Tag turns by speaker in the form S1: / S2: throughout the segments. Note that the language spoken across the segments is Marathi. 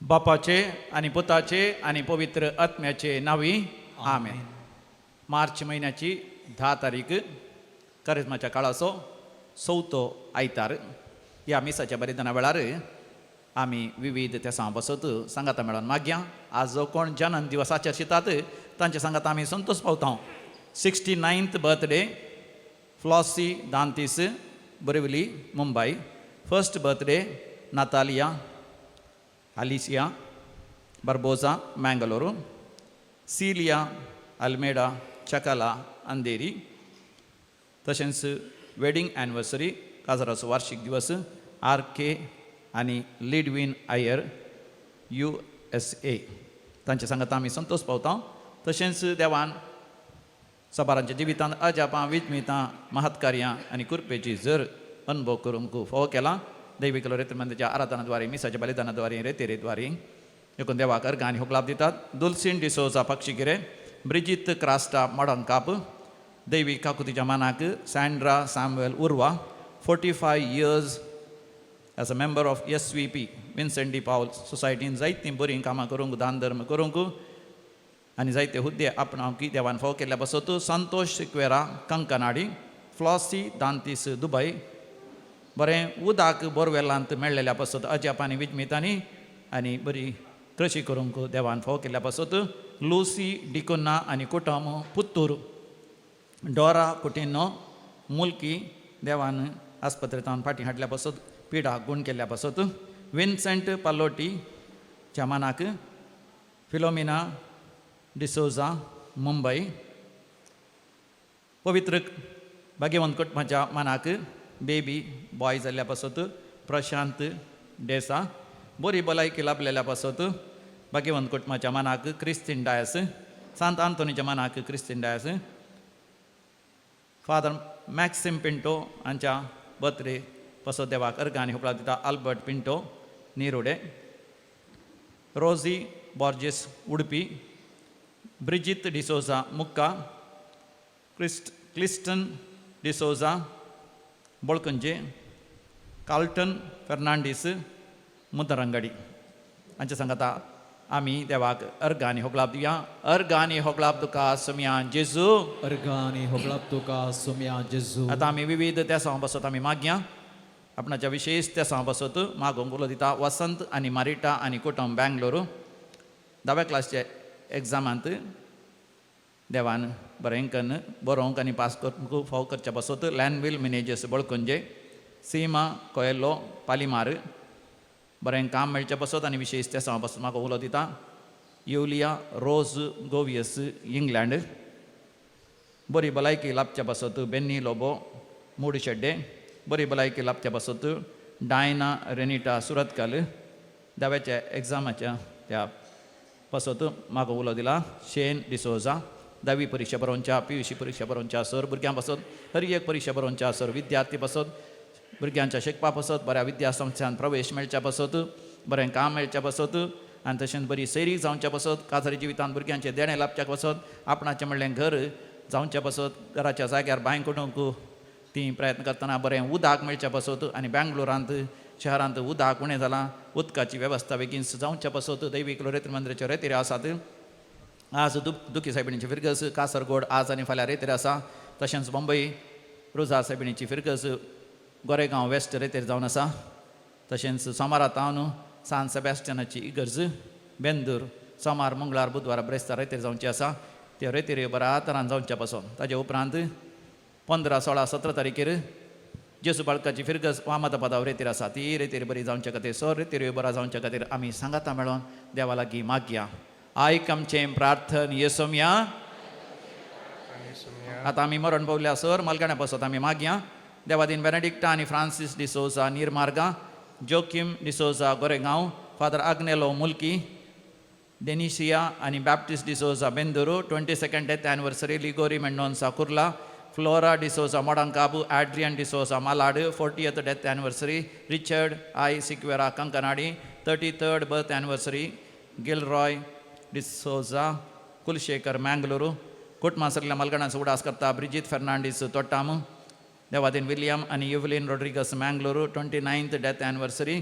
S1: बापाचे आणि पुताचे आणि पवित्र आत्म्याचे नावी आमेन. मार्च महिन्याची 10 तारीख करिस्माच्या काळाचो चवथो आयतार. ह्या मिसाच्या बलिदाना वेळार आमी विविध त्या बसत सांगाता मेळोन मागया. आज जो कोण जनन दिवसाचे आशितात तांचे सांगात आमी संतोष पावता. 69th birthday Flossy Dantis, Borivali, Mumbai. First birthday Natalia Alicia Barboza, Mangaluru. Celia Almeida Chakala, Andheri. तशेंच वेडिंग एनिवर्सरी काजराचो वार्षिक दिवस RK आणि लिडविन आयर USA. तांचे सांगात आमी संतोष पावता. तशेंच देवान सबारांच्या जिवितांत अजापां, विजमितां, महत्कार्यां आनी कृपेची जर अनुभव करूंक फोव केला. दैविक रेत्रमंदाच्या आराधनाद्वारे, मिसाच्या बलिदानाद्वारे, रेतेरेद्वारे देखून देवाक अर्घ आनी होगलाप दितात. दुल्सीन डिसोजा पक्षिगिरे, ब्रिजित क्रास्टा मडंकाप, दैवीक काकुतीच्या मानाक सँड्रा सॅम्युएल उर्वा, 45 years as a member of SVP Vincent D पावल सोसायटीन जायतीं बरीं कामां करूंक, दान धर्म करूंक आनी जायते हुद्दे आपणावंक देवान फोव केल्ल्या बसत संतोष सिक्वेरा कंकनाडी, फ्लॉसी दांतीस, दुबय. बरें उदाक बोरवेलांत मेळ्ळेल्या पासत अजापांनी, विजमितांनी आनी बरी कृशी करूंक देवान फोव केल्ल्या पासत लुसी डिकोना आनी कुटुंब, पुत्तूर. डोरा कुटिनो, मुल्की, देवान आस्पत्रेंत फाटीं हाडल्या पासत पिडाक गूण केल्ल्या पासत विन्सेंट पालोटी च्या मानाक फिलोमिना डिसोजा, मुंबई. पवित्र भाग्यवंत कुटुंबाच्या मानाक बेबी बॉय जाल्ल्या पासत प्रशांत डेसा. बरी भलायकी लाभलेल्या पासत भाग्यवंत कुटुंबाच्या मानाक क्रिस्तीन डायस, सांत आंतोनीच्या मानाक क्रिस्तीन डायस. फादर मॅक्सिम पिंटो हांच्या बर्थडे पासत देवाक अर्घ आनी होगलाप दिता. आल्बर्ट पिंटो, निरोडे. रोजी बॉर्जेस, उडपी. ब्रिजित डिसोजा, मुक्का. क्लिस्टन डिसोजा, बोळकंजे. कार्ल्टन फर्नांडीस, मुदरंगडी. हांचे सांगाता आमी देवाक अर्घ आनी होगलाप दिवया. अर्घ आनी होगलाप तुका सुम्या जेजू.
S2: अर्घ आनी होगलाप तुका सुम्या जेजू.
S1: आतां आमी विविध त्या बसत आमी मागया. आपणाच्या विशेष त्या बसत मागोवंक उलो दिता. वसंत आनी मारिटा आनी कुटुंब, बँगलोरू. 10व्या क्लासच्या एग्जामांत देवान बरें कन्न बरोवंक आनी पास करूंक फोव करच्या बसत लॅनविल मिनेजस, बोळकंजे. सीमा कोयेलो, पालिमार. बरें काम मेळच्या बसत आनी विशेष त्या बसत म्हाका उलो दिता. युलिया रोज गोवियस, इंग्लंड. बरी भलायकी लाभच्या बसत बेन्नी लोबो, मूडशेड्डे. बरी भलायकी लाभच्या बसत डायना रेनिटा, सुरतकाल. 10व्या एग्जामाच्या त्या बसत म्हाका उलो दिला. शेन डिसोजा. 10वी परीक्षा बरोवच्या, PUC परीक्षा बरोवच्या सर भुरग्यां बसत. हर एक परीक्षा बरोवच्या सर विद्यार्थी बसत. भुरग्यांच्या शिकपा बसत. बऱ्या विद्यासंस्थांत प्रवेश मेळच्या बसत. बरें काम मेळच्या बसत. आनी तशेंच बरी सैरी जावच्या बसत. काजरी जिवितांत भुरग्यांचे देणे लाभच्या बसत. आपणाचें म्हणलें घर जावच्या बसत. घराच्या जाग्यार बांय कडूंक ती प्रयत्न करतना बरें उदक मेळच्या बसत. आनी बँगलोरांत शहरांत उदक उणें जालां. उदकाची वेवस्था बेगीन जावच्या बसत. दैवीक रेत्र मंदिराचे रेतेरे आसात. आज दुखी सायबिणीची फिरगस कासरगोड आज आनी फाल्यां रेतेर आसा. तशेंच मुंबई रोजा सायबिणीची फिरगस गोरेगांव वेस्ट रेतेर जावन आसा. तशेंच सोमारा तावन सान सेबॅस्टियनाची इगर्ज बेंदूर सोमार, मंगळार, बुधवार, ब्रेस्तार रेतेर जावची आसा. त्यो रेतेर बऱ्या तरान जावच्या पासून. ताजे उपरांत 15, 16, 17 तारखेर जेसू बाळकाची फिरगस अहमदाबादा रेतेर आसा. ती रेतेर बरी जावच्या खातीर, सर रेतेर बरा जावच्या खातीर आमी सांगाता मेळोन देवा लागीं मागया. आयकमचें प्रार्थन येसोम्या. आतां आमी मरण पावल्या सर मलगाण्या पासत आमी मागया. देवादीन बेनेडिक्टा आनी फ्रांसीस डिसोजा, निर्मार्गा. जोकिम डिसोजा, गोरेगांव. फादर आग्नेलो, मुल्की. डेनिशिया आनी Baptist D'Souza, Bendur. 22nd death anniversary Ligory Mendonca, Kurla. Flora D'Souza, Modankap. Adrian D'Souza, Malad. 40th death anniversary Richard I Sequeira, Kankanady. 33rd birth anniversary Gilroy D'Souza, Kulshekar, Mangaluru. कुटुंबासरल्या मलगणाचो उडास करता ब्रिजित फर्नांडीस, तोट्टाम. देवादीन विलियम आनी Evelyn Rodrigues, Mangaluru. 29th death anniversary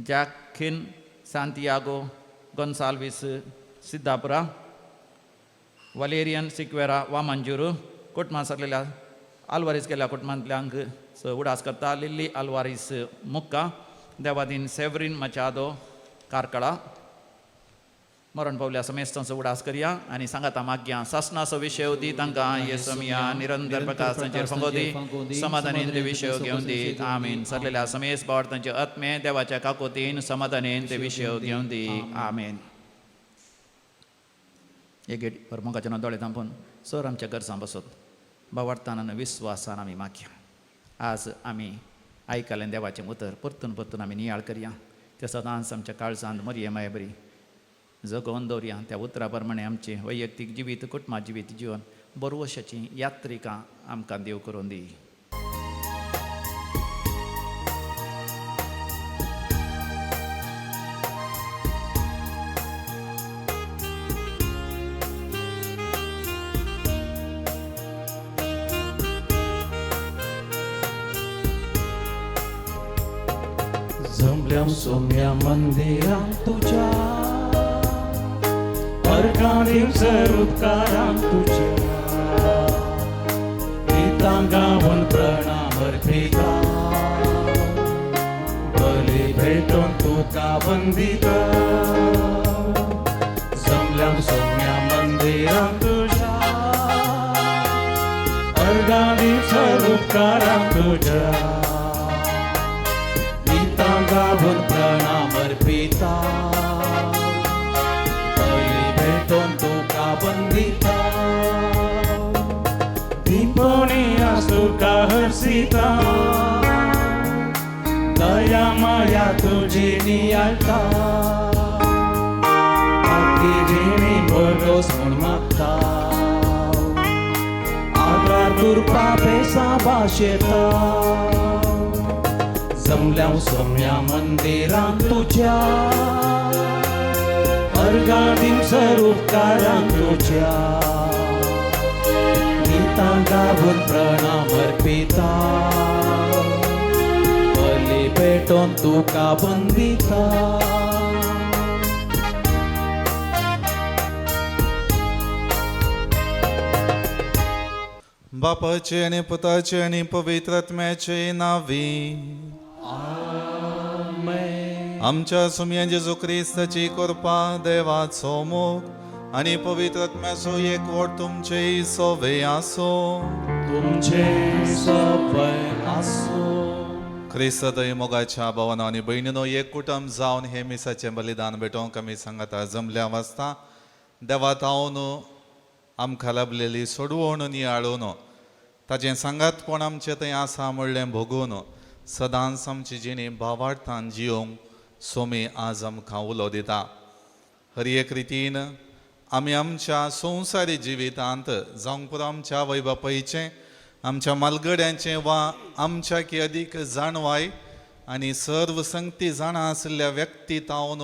S1: Jacin Santiago Gonsalves Siddapura Valerian Sequeira Vamanjoor कुटुंबां सरलेल्या आल्वारीस केल्या कुटुंबांतल्यांक उडास करता लिल्ली आल्वारीस मुक्का देवादीन सेवरीन मचादो कारकळा मरण पावल्या समेस्तांचो उडास करया आनी सांगाता माग्या सासनाचो विशय दी तांकां येसमिया निरंतर प्रकाश तांचेर फंगो दी समाधानेन ते विशय घेवन दीत आमीन सरलेल्या समेस बावड तांचे आत्मे देवाच्या काकोतीन समाधानेन ते विशय घेवन दी आमीन एक परमोगाच्या दोळे थांबून सर आमच्या गरजां बसत बावार्थान विस्वासान आमी मागया आज आमी आयकलें देवाचें उतर परतून परतून आमी नियाळ करया ते सदांच आमच्या काळजांत मरये माय बरी जगोवन दवरया त्या उतरा प्रमाणे आमचें वैयक्तीक जिवीत कुटुंबा जिवीत जिवन बरोवशाची यात्रिकां आमकां देव करून दी
S3: जमल्या सोम्या मंदिरां तुझ्या अर्घांदीं उपकारां तुझ्या गितां गावन प्रणाम अर्पिता बली भेटोवन तुका वंदिता जमल्या सोम्या मंदिरां तुझ्या अर्घांदीं उपकारां तुझ्या गावन प्रणाम अर्पिता बली भेटोवन तुका वंदिता दीपोनी तुका हर्षिता दया माया तुझी नियाळटा जिणी बरोस म्हूण मागता आगार दुर्पा पेसा भाशेता जमल्या सोम्या मंदिरां तुझ्या अर्घांदीं उपकारां तुझ्या गितां गावन प्रणाम अर्पिता बली भेटोवन तुका वंदिता
S4: बापाचे आणि पुताचे आणि पवित्र आत्म्याचे नावी आमच्या सुम्या जेजू क्रिस्ताची कृपा देवाचो मोग आणि पवित्र आत्म्याचो एकवट तुमचे सोवे आसो
S3: तुमचे सोवे आसो
S4: क्रिस्त दय मोगाच्या भावांनो आणि भयणीनो एक कुटुंब जावन हे मिसाचें बलिदान भेटोवंक आमी सांगता जमल्या वाजता देवा तावन आमकां लाभलेली सोडवण नियाळून ताजें सांगातपण आमचें थंय आसा म्हणलें भोगून सदांच आमची जिणी भावार्थान जियोंक सोमी आज आमकां उलो दिता हर एक रितीन आमी आमच्या संवसारी जिवितांत जावंक पुरो आमच्या आवय बापायचें आमच्या मालगड्यांचें वा आमच्या की अदीक जाणवाय आनी सर्व संगती जाणां आशिल्ल्या व्यक्ती तावन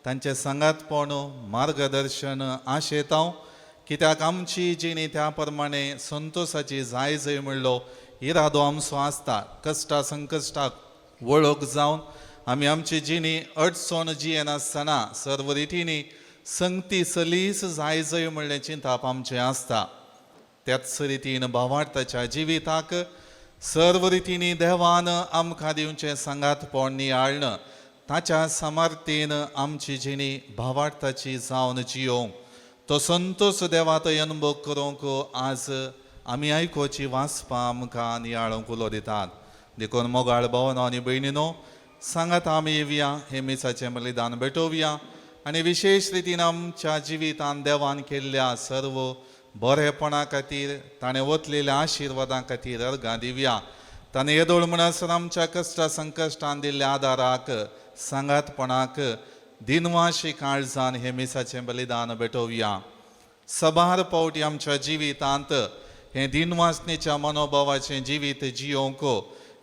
S4: तांचें सांगातपण मार्गदर्शन आशेतांव कित्याक आमची जिणी त्या प्रमाणे संतोशाची जाय जय म्हणलो इरादो आमचो आसता कश्टा संकश्टाक वळख जावन आमी आमची जिणी अडचण जियेनासतना सर्व रितीनी संगती सलीस जाय जय म्हणलें चिंतप आमचें आसता त्याच रितीन भावार्थाच्या जिविताक सर्व रितीनी देवान आमकां दिवचें सांगातपण नियाळण ताच्या सामर्थ्येन आमची जिणी भावार्थाची जावन जियोंक तो संतोष देवा थंय अनुभव करूंक आज आमी आयकोची वाचपां आमकां नियाळोंक उलो दितात देखून मोगाळ भावनो आनी भयणीनो सांगात आमी येवया हे मिसाचें बलिदान भेटोवया आनी विशेष रितीन आमच्या जिवितांत देवान केल्ल्या सर्व बरेपणा खातीर ताणें वतलेल्या आशिर्वादां खातीर अर्घां दिवया ताणें येदोळ म्हणसर आमच्या कश्टा संकश्टान दिल्ल्या आदाराक सांगातपणाक दिनवाशी काळजान हे मिसाचें बलिदान भेटोवया सबार पावटी आमच्या जिवितांत हे दिनवासनेच्या मनोभावाचें जिवीत जियोंक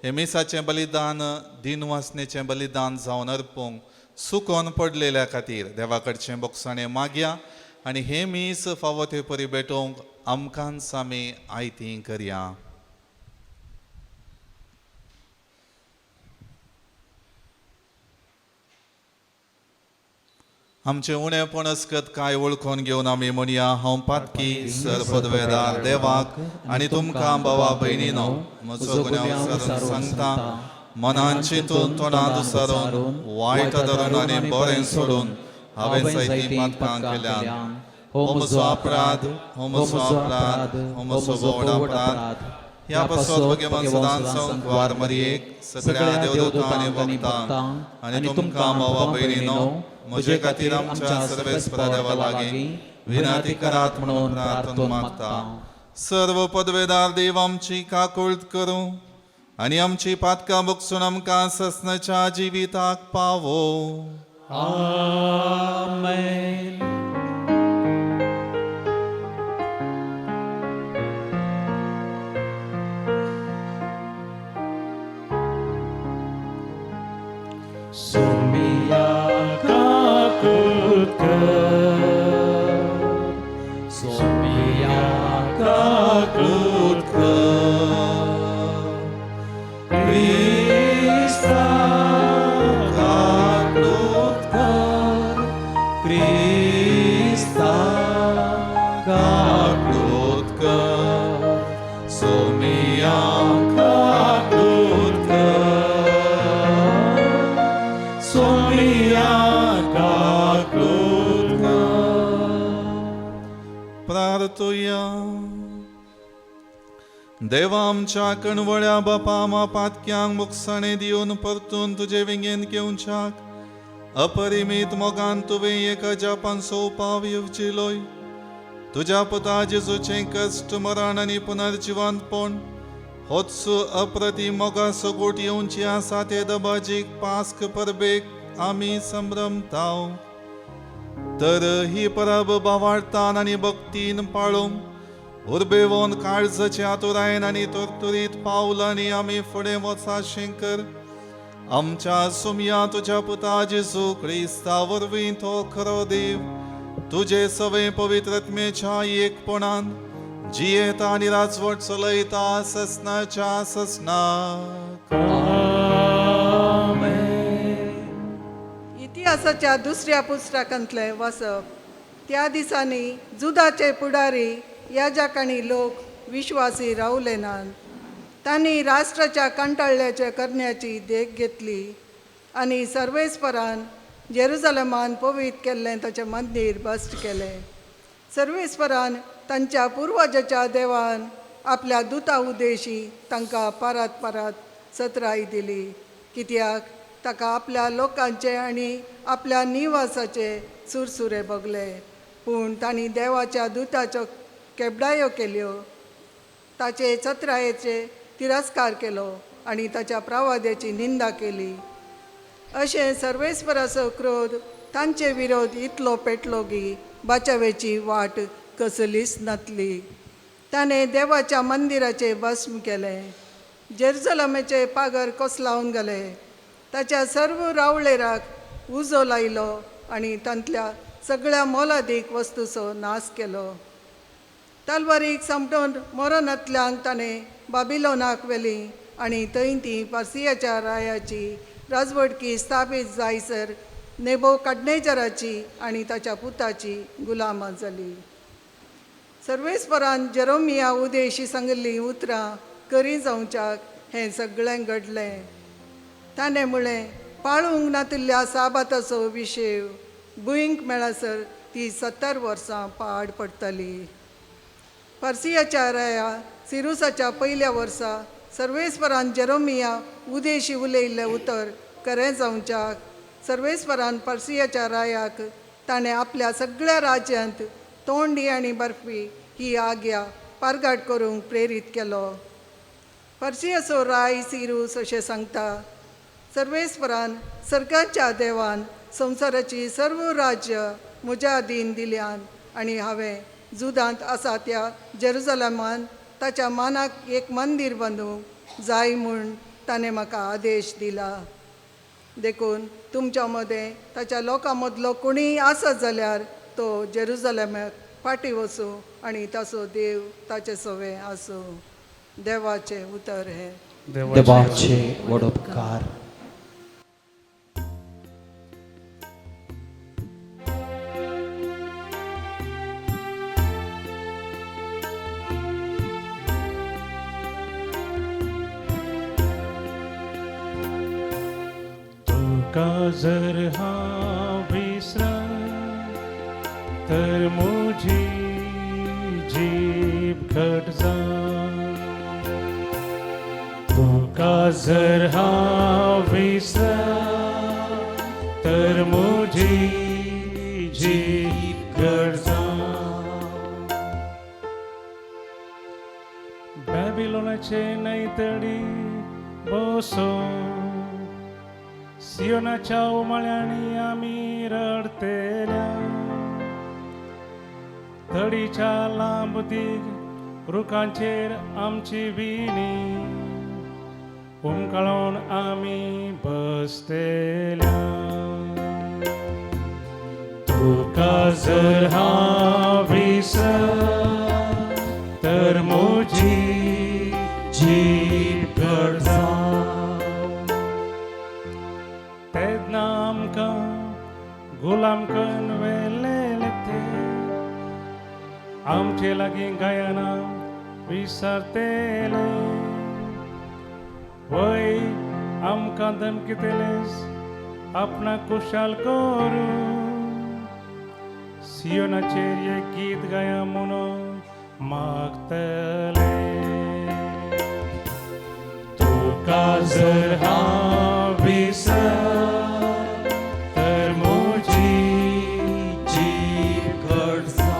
S4: हे मिसाचें बलिदान दिनवासनेचें बलिदान जावन अर्पूंक सुकोन पडलेल्या खातीर देवा कडचें बोगसाणें मागया आनी हे मीस फावो ते परी भेटोवंक आमकांच आमी आयतीं करया आमचे उणेपण असकत काय ओळखून घेवन आमी म्हणया हांव पातकी सर पदवेदार देवाक आनी तुमकां भावा भयणीनो म्हजो गुन्यांव विसरून सांगता मनान चिंतून तोंडांत उसरून वायट धरून आनी बरें सोडून हांवें जायतीं पातकां केल्यान हो म्हजो अपराध हो म्हजो अपराध हो म्हजो व्हड अपराध ह्या पासत भगवान सदांच संकवार मरयेक सगळ्या देवदूतांनी भक्तांक आनी तुमकां भावा भयणीनो म्हजे खातीर आमच्या सर्वेस्परा देवा लागीं विनंती करात म्हणून प्रार्थना मागता. सर्व पदवेदार देव आमची काकुळट करूं आनी आमची पातकां बगसून आमकां ससनाच्या जिविताक पावो.
S3: आमेन. सोमिया काकुळट कर, सोमिया काकुळट कर, क्रिस्ता काकुळट कर, क्रिस्ता काकुळट कर, सोमिया काकुळट कर, सोमिया काकुळट कर.
S4: प्रार्थुया. देवा आमच्या कणवळ्या बापा मा पातक्यांक मुखसाणे दिवन परतून तुजे विंगेन घेवच्याक अपरिमीत मोगान तुवें एका जापान सोवपाव येवचिलोय. तुज्या पुता जेजूचें कश्ट मरण आनी पुनर्जिवंतपण होच अप्रतिम मोगा सगोट येवची आसा ते दबाजीक पास्क परबेक आमी संभ्रमताव. तर ही परब भावार्थान आनी भक्तीन पाळूंक उर्बेवोन काळजाचे आतुरायेन आनी तरतुरीत पावलांनी आमी फुडें वचाशें कर. आमच्या सुमया तुज्या पुता जेजू क्रिस्ता वरवीं तो खरो देव तुजे सवे पवित्रत्मेच्या एकपणान जियेता आनी राजवट चलयता ससनाच्या ससनाक.
S5: इतिहासाच्या दुसऱ्या पुस्तकांतले वाचप. त्या दिसांनी जुदाचे पुढारी याजक आनी लोक विश्वासी रावले नात. तांणी राष्ट्राच्या कंटाळ्याचे करण्याची देख घेतली आनी सर्वेस्परान जेरुसलेमान पवित्र केल्लें ताचें मंदीर बस्ट केलें. सर्वेस्परान तांच्या पुर्वजाच्या देवान आपल्या दुता उदेशी तांकां परत परत सत्राय दिली, कित्याक ताका आपल्या लोकांचे आनी आपल्या निवासाचे सुरसुरे भोगले. पूण तांणी देवाच्या दुताच्यो केबडायो केल्यो, ताचे सत्रायेचे तिरस्कार केलो आनी ताच्या प्रवाद्याची निंदा केली. अशें सर्वेस्पराचो क्रोध तांचे विरोध इतलो पेटलो की बाचावेची वाट कसलीच नासली. ताणें देवाच्या मंदिराचे भस्म केलें, जेरुसलेमाचे पागर कोसलावन घाले, ताच्या सर्व रावळेराक उजो लायलो आनी तांतल्या सगळ्या मोलादीक वस्तूचो नाश केलो. तलवारीक समटून मरोनांतल्यांक ताणें बाबिलोनाक व्हेली आनी थंय ती पर्सियाच्या रायाची राजवटकी स्थापीत जायसर नेबुकदनेझराची आनी ताच्या पुताची गुलाम जाली. सर्वेस्परान जेरोमिया उदेशी सांगिल्लीं उतरां करी जावच्याक हें सगळें घडलें. ताणें म्हळें, पाळूंक नातिल्ल्या साबाताचो विशय भुंयक मेळसर ती 70 वर्सां पाड पडटली. पर्सियाच्या राया सिरुसाच्या पयल्या वर्सा सर्वेस्परान जेरोमिया उदेशी उलयल्लें उतर खरें जावच्याक सर्वेस्परान पर्सियाच्या रायाक ताणें आपल्या सगळ्या राज्यांत तोंडी आनी बर्फी ही आग्या पारगाट करूंक प्रेरीत केलो. पर्सियाचो राय सिरूस अशें सांगता, सर्वेस्परान सर्गाच्या देवान संवसाराची सर्व राज्य म्हज्या अधीन दिल्यान आनी हांवें जुदांत आसा त्या जेरुसलेमान ताच्या मानाक एक मंदीर बांदूंक जाय म्हूण ताणें म्हाका आदेश दिला. देखून तुमच्या मदें ताच्या लोकां मदलो कोणीय आसत जाल्यार तो जेरुसलेमाक फाटीं वचूं आनी ताचो देव ताचे सवे आसूं. देवाचें उतर हें.
S3: देवाचे वडोपकार. तुका जर विसरा तर मुझी जीभ घट जा तुका जर विसरा तर मुझी जीभ घट जा बॅबिलोनाचे नैतडी बसो सियोनाच्या उमाळ्यांनी आम्ही रडतेल्या तडीच्या लांब दीग रुखांचेर आमची विणी उमकाळून आम्ही बसतेल्या तुका जर विसर तर मुझी जीभ घट जा तेन्ना आमकां गुलाम करून व्हेलेले ते आमचे लागीं गायना विसरतेले वय आमकां धमकितेलेस आपणाक खुशाल करूं सियोनाचेर एक गीत गाया म्हणून मागतले तुका जर विसर तर मुझी जीभ घट जा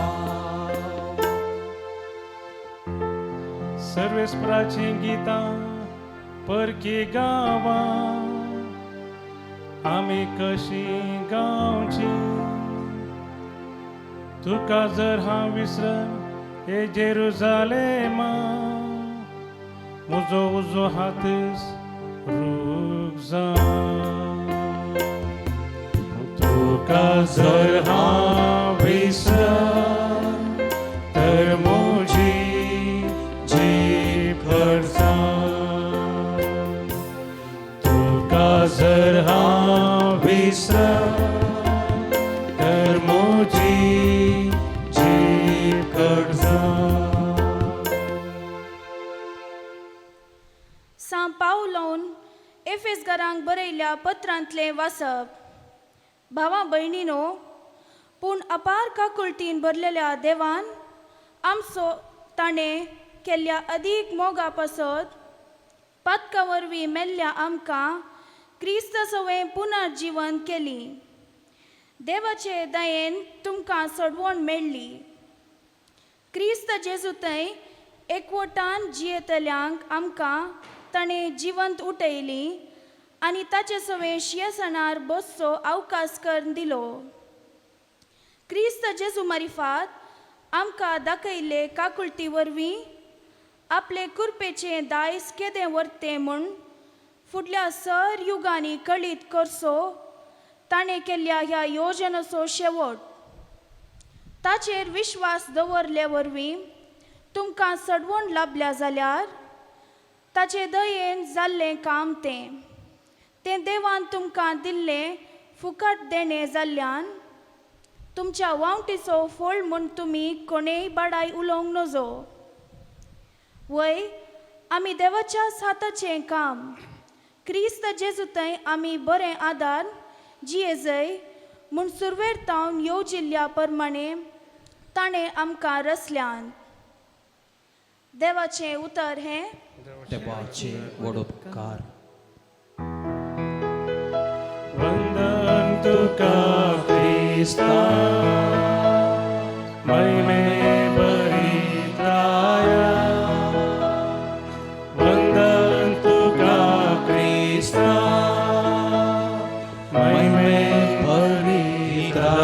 S3: सर्वेस्पराची गितां परकी गावा आमी कशी गावची तुका जर विसर हे जेरुजालेमा म्हजो उजो हातच रूख जा तुका जर विसर तर मुझी जीभ घट जा तुका जर विसर तर मुझी जीभ घट जा
S6: सांत पावलोन एफेसकारांक बरयल्या पत्रांतले वाचप भावां भयणीनो पूण अपार काकुळटीन भरलेल्या देवान आमचो ताणें केल्ल्या अदीक मोगा पासत पातका वरवीं मेल्ल्या आमकां क्रिस्त सवें पुनर्जीवन केली देवाचे दयेन तुमकां सोडवण मेळ्ळी क्रिस्त जेजूतय एकवटान जियेतल्यांक आमकां ताणें जिवंत उठयली आनी ताचे सवें शियेसणार बसचो अवकाश करून दिलो क्रिस्त जेजू मारिफात आमकां दाखयल्ले काकुळटी वरवीं आपले कुरपेचें दायज केदें व्हरतें म्हूण फुडल्या सर युगांनी कळीत करचो ताणें केल्ल्या ह्या योजनेचो शेवट ताचेर विश्वास दवरले वरवीं तुमकां सडवण लाभल्या जाल्यार ताचे दयेन जाल्लें काम तें देवान तुमकां दिल्लें फुकट देणें जाल्ल्यान तुमच्या वावटीचो फळ म्हूण तुमी कोणेय बाडाय उलोवंक नजो वय आमी देवाच्या हाताचें काम क्रिस्त जेजूतय आमी बरें आदार जियेजय म्हूण सुरवेर येवजिल्ल्या प्रमाणे ताणें आमकां रचल्यान देवाचें उतर हें
S2: देवाचे वडोपकार
S3: वंदन तुका क्रिस्ता महिमे बरीताया वंदन तुका क्रिस्ता महिमे बरीताया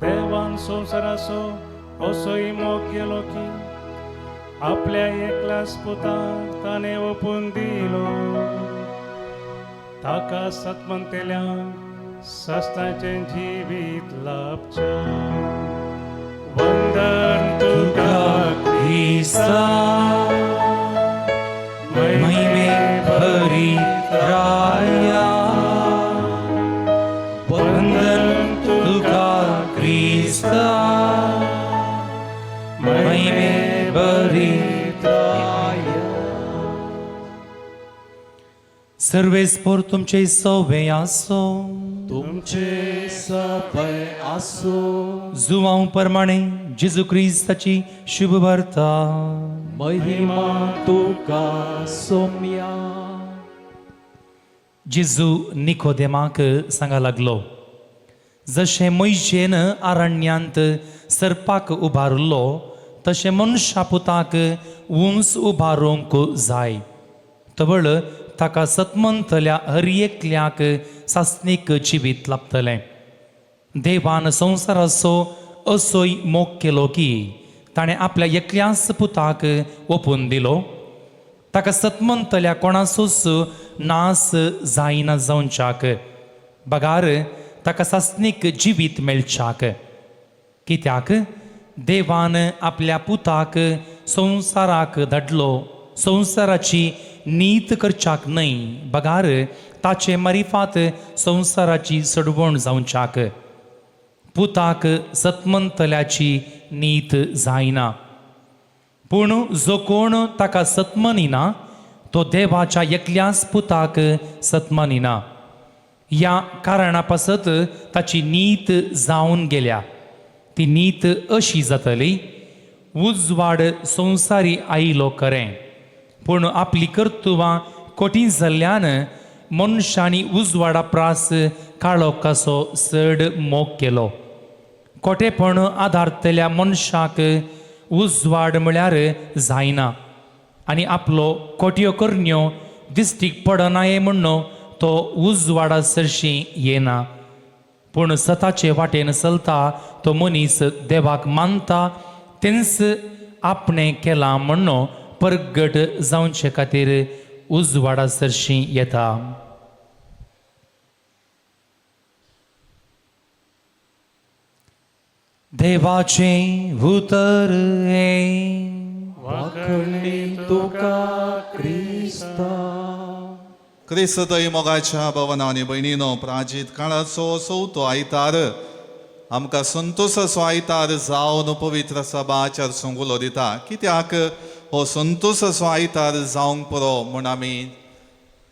S3: देवान संवसाराचो असोय मोग गेलो की आपल्या एकल्याच पुताक ताणें ओपून दिलो ताका सत्मंतेल्यान सस्ताचें जिवीत लाभचें वंदन तुका क्रिस्ता महिमे भरी राया वंदन तुका क्रिस्ता महिमे भरी
S2: सर्वेस्पोर तुमचे सवे आसो
S3: तुमचे सपय आसो
S2: जुवांव प्रमाणे जेजू क्रिस्ताची शुभ वार्ता
S3: महिमा तुका सोम्या.
S2: जेजू निकोदेमाक सांगा लागलो, जशें मोइशेन आरण्यांत सर्पाक उबारलो तशें मनशा पुताक उंच उबारूंक जाय. तवळ ताका सतमंतल्या हर एकल्याक सासणीक जिवीत लाभतलें. देवान संवसाराचो असोय मोग केलो की ताणें आपल्या एकल्याच पुताक ओपून दिलो, ताका सतमंतल्या कोणाचोच नास जायना जावच्याक, बगार ताका सासणीक जिवीत मेळच्याक. कित्याक देवान आपल्या पुताक संवसाराक धाडलो संवसाराची नीत करच्याक न्हय, बगार ताचे मारिफात संवसाराची सडवण जावच्याक. पुताक सतमंतल्याची नीत जायना, पूण जो कोण ताका सतमनिना तो देवाच्या एकल्याच पुताक सतमनिना. ह्या कारणा पासत ताची नीत जावन गेल्या. ती नीत अशी जातली, उजवाड संवसारी आयलो खरें, पूण आपली कर्तुवां कोठी जाल्ल्यान मनशांनी उजवाडा प्रास काळोखाचो चड मोग केलो. कोटेपण आदारतल्या मनशाक उजवाड म्हळ्यार जायना, आनी आपलो कोट्यो करण्यो दिश्टीक पडनाये म्हणून तो उजवाडा सरशी येना. पूण सताचे वाटेन चलता तो मनीस देवाक मानता तेंच आपणें केलां म्हणून परगट जावचे खातीर उजवाडा सरशी येता. देवाचे उतर हे
S3: वाखणी तुका क्रिस्ता.
S4: क्रिस्तय मोगाच्या भवनांनी भयणीनो, प्राचीत काळाचो चवथो आयतार आमकां संतोशाचो आयतार जावन पवित्र सभा आचारसंघ उलो दिता. कित्याक हो संतोशाचो आयतार जावंक पुरो म्हूण आमी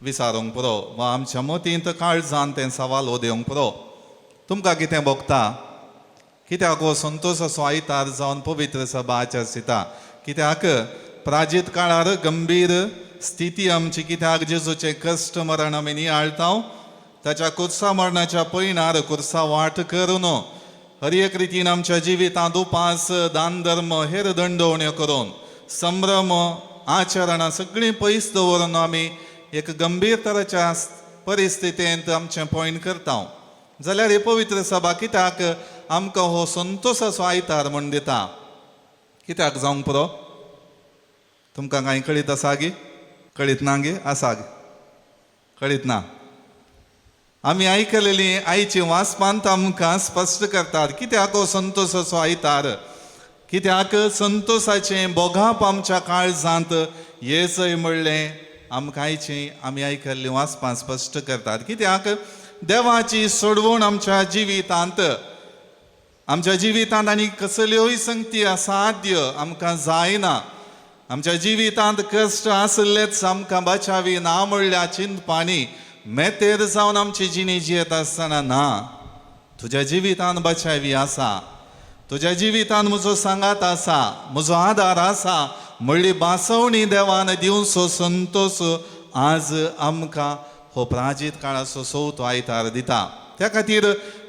S4: विचारूंक पुरो, वा आमच्या मतींत काळजान तें सवाल उदेवंक पुरो. तुमकां कितें भोगता? कित्याक हो संतोशाचो आयतार जावन पवित्र सभा आचारसिता? कित्याक प्राचीत काळार गंभीर स्थिती आमची, कित्याक जेजूचे कश्ट मरण आमी नियाळटा. ताच्या कुर्सा मरणाच्या पयणार कुर्सा वाट करून हर एक रितीन आमच्या जिवितांत उपास, दान धर्म, हेर दंडोवण्यो करून संभ्रम आचरणां सगळीं पयस दवरून आमी एक गंभीर तराच्या परिस्थितींत आमचें पॉयंट करता. जाल्यार ही पवित्र सभा कित्याक आमकां हो संतोशाचो आयतार म्हूण दिता? कित्याक जावंक पुरो? तुमकां कांय कळीत आसा गे? कळीत ना गे? आसा गे? कळीत ना? आमी आयकलेली आयची वाचपांत आमकां स्पश्ट करतात कित्याक हो संतोशाचो आयतार. कित्याक संतोशाचें बोगाप आमच्या काळजांत येसय म्हणलें आमकां आयची आमी आयकल्ली वाचपां स्पश्ट करतात. कित्याक देवाची सोडवण आमच्या जिवितांत आनी कसल्योय संगती असाध्य आमकां जायना. आमच्या जिवितांत कश्ट आसलेच आमकां बचावी ना म्हणल्या चिंतपानी मेतेर जावन आमची जिणी जियेत आसतना ना. तुज्या जिवितांत बचावी आसा, तुज्या जिवितांत म्हजो सांगात आसा, म्हजो आदार आसा म्हणली बासवणी देवान दिवचो संतोश आज आमकां हो प्राचीत काळाचो चवथो आयतार दिता. त्या खातीर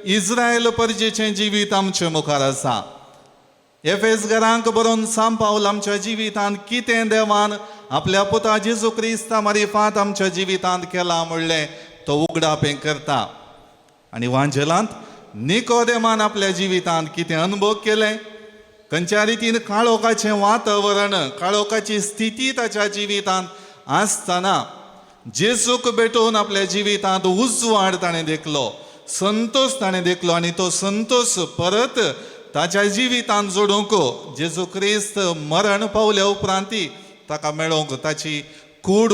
S4: इस्रायल परजेचें जिवीत आमचे मुखार आसा. एफेस घरांक बरोवन सांब पावल आमच्या जिवितांत कितें देवान आपल्या पुता जेजू क्रिस्ता मारिफात आमच्या जिवितांत केलां म्हणलें तो उगडाप हें करता. आनी वांजेलांत निकोदेमान आपल्या जिवितांत कितें अनुभव केलें, खंयच्या रितीन काळोखाचें वातावरण, काळोखाची स्थिती ताच्या जिवितांत आसतना जेजूक भेटून आपल्या जिवितांत उजवाड ताणें देखलो, संतोश ताणें देखलो. आनी तो संतोश परत ताच्या जिवितांत जोडूंक जेजू क्रिस्त मरण पावल्या उपरांती ताका मेळोंक, ताची कूड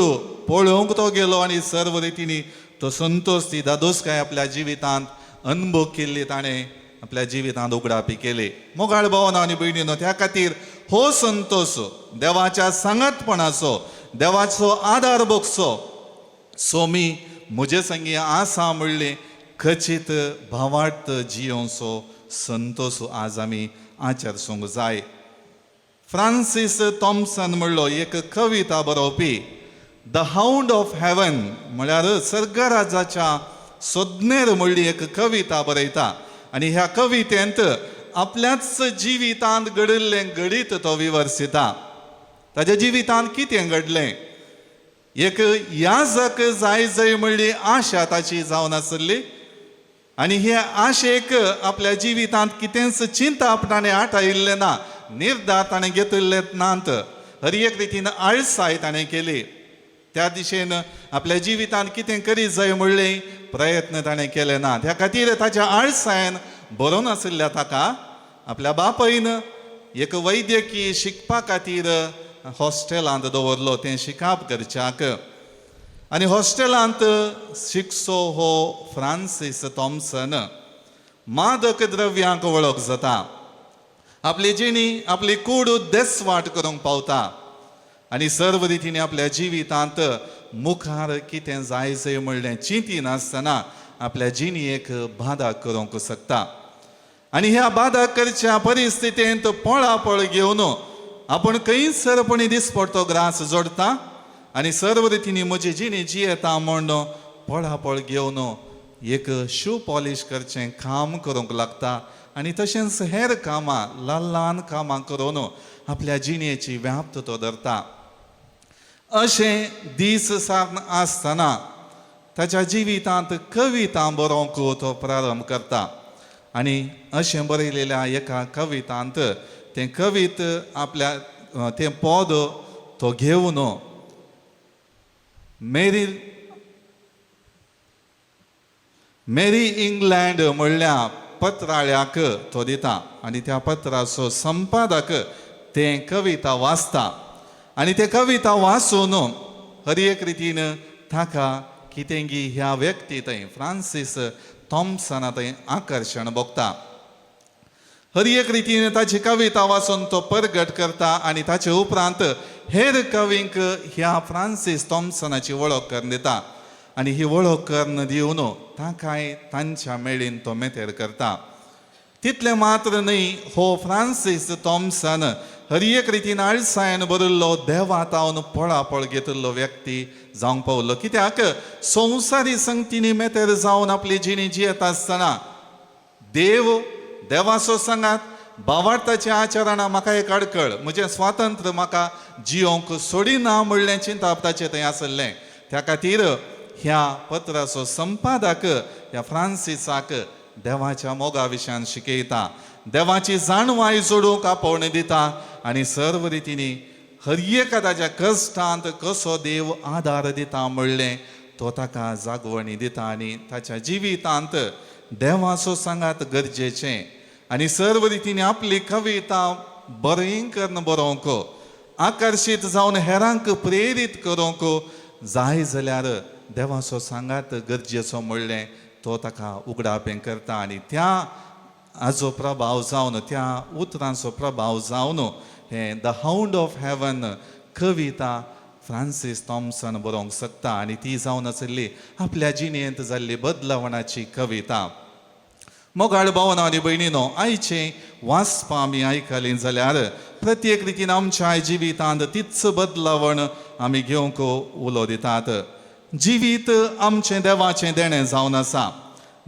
S4: पळोवंक तो गेलो आनी सर्व रितीनी तो संतोष, ती दादोसकाय आपल्या जिवितांत अनुभव केल्ली ताणें आपल्या जिवितांत उगडापी केली. मोगाळ भावना आनी भयणीनो, त्या खातीर हो संतोष देवाच्या सांगतपणाचो, देवाचो आदार भोगचो सोमी म्हजे संगी आसा म्हणले खचित भावार्थ जियोसो संतोष आज आमी आचरसूंक जाय. फ्रांसीस थॉम्सन म्हणलो एक कविता बरोवपी, द हाऊंड ऑफ हेवन म्हळ्यार सर्गराजाच्या सोदनेर म्हणली एक कविता बरयता. आनी ह्या कवितेंत आपल्याच जिवितांत घडिल्लें घडीत तो विवर्सिता. ताच्या जिवितांत कितें घडलें? एक याजक जाय जय म्हणली आशा ताची जावन आसली. आनी हे आशेक आपल्या जिवितांत कितेंच चिंता आपणाने आटायिल्लें ना, निर्धार ताणें घेतिल्ले नात. हर एक रितीन आळसाय ताणें केली. त्या दिशेन आपल्या जिवितांत कितें करी जाय म्हणलें प्रयत्न ताणें केले ना. त्या खातीर ताच्या आळसायेन बरोवन आशिल्ल्या ताका आपल्या बापायन एक वैद्यकीय शिकपा खातीर हॉस्टेलांत दवरलो, तें शिकाप करच्याक. आनी हॉस्टेलांत शिकचो हो फ्रांसीस थॉम्सन मादक द्रव्यांक वळख जाता. आपली जिणी आपली कूड देसवाट करूंक पावता. आनी सर्व रितीने आपल्या जिवितांत मुखार कितें जायचें म्हणलें चिंती नासतना आपल्या जिणेक बाधा करूंक शकता. आनी ह्या बाधा करच्या परिस्थितींत पळापळ घेवन आपूण खंयसरपणी दिसपडटो ग्रास जोडटा आनी सर्व रितीनी म्हजी जिणी जियेता म्हण पळापळ घेवन एक शू पॉलिश करचें काम करूंक लागता. आनी तशेंच हेर कामां ल्हान ल्हान कामां करून आपल्या जिणेची व्याप्त तो धरता. अशें दीस सावन आसतना ताच्या जिवितांत कविता बरोवंक तो प्रारंभ करता. आनी अशें बरयलेल्या एका कवितांत तें कवीत आपल्या तें पद तो घेवन मेरी इंग्लंड म्हणल्या पत्राळ्याक तो दिता. आनी त्या पत्राचो संपादक तें कविता वाचता. आनी तें कविता वाचून हर एक रितीन ताका कितेंगी ह्या व्यक्ती थंय फ्रांसीस थॉम्सना थंय आकर्शण भोगता. हर एक रितीन ताची कविता वाचून तो परगट करता. आनी ताचे उपरांत हेर कवींक ह्या फ्रांसीस थॉम्सनाची वळख करून दिता. आनी ही वळख करून दिवन ताकाय तांच्या मेळीन तो मेतेर करता. तितलें मात्र न्ही, हो फ्रांसीस थॉम्सन हर एक रितीन आळसायेन बरिल्लो देवातावन पळापळ घेतिल्लो व्यक्ती जावंक पावलो. कित्याक संवसारी संगतींनी मेतेर जावन आपली जिणी जियेत आसतना देवाचो सांगात भावार्थाचें आचरणां म्हाका एक अडकळ, म्हजें स्वातंत्र्य म्हाका जियोंक सोडिना म्हणलें चिंतप ताचें थंय आसलें. त्या खातीर ह्या पत्राचो संपादक ह्या फ्रांसिसाक देवाच्या मोगा विशयान शिकयता, देवाची जाणवाय जोडूंक आपोवण दिता. आनी सर्व रितीनी हर एका ताच्या कश्टांत कसो देव आदार दिता म्हणलें तो ताका जागवणी दिता. आनी ताच्या जिवितांत देवाचो सांगात गरजेचें. आनी सर्व रितीनी आपली कविता बरयन बरोवंक आकर्शीत जावन हेरांक प्रेरीत करूंक जाय जाल्यार देवाचो सांगात गरजेचो म्हणलें तो ताका उगडापें करता. आनी त्या हाजो प्रभाव जावन त्या उतरांचो प्रभाव जावन हें द हाऊंड ऑफ हेवन कविता फ्रांसीस थॉम्सन बरोवंक शकता. आनी ती जावन आसली आपल्या जिणेंत जाल्ली बदलावणाची कविता. मोगाळ भावना आनी भयणीनो, आयचें वाचपां आमी आयकलीं जाल्यार प्रत्येक रितीन आमच्या जिवितांत तीच बदलावण आमी घेवंक उलो दितात. जिवीत आमचें देवाचें देणें जावन आसा.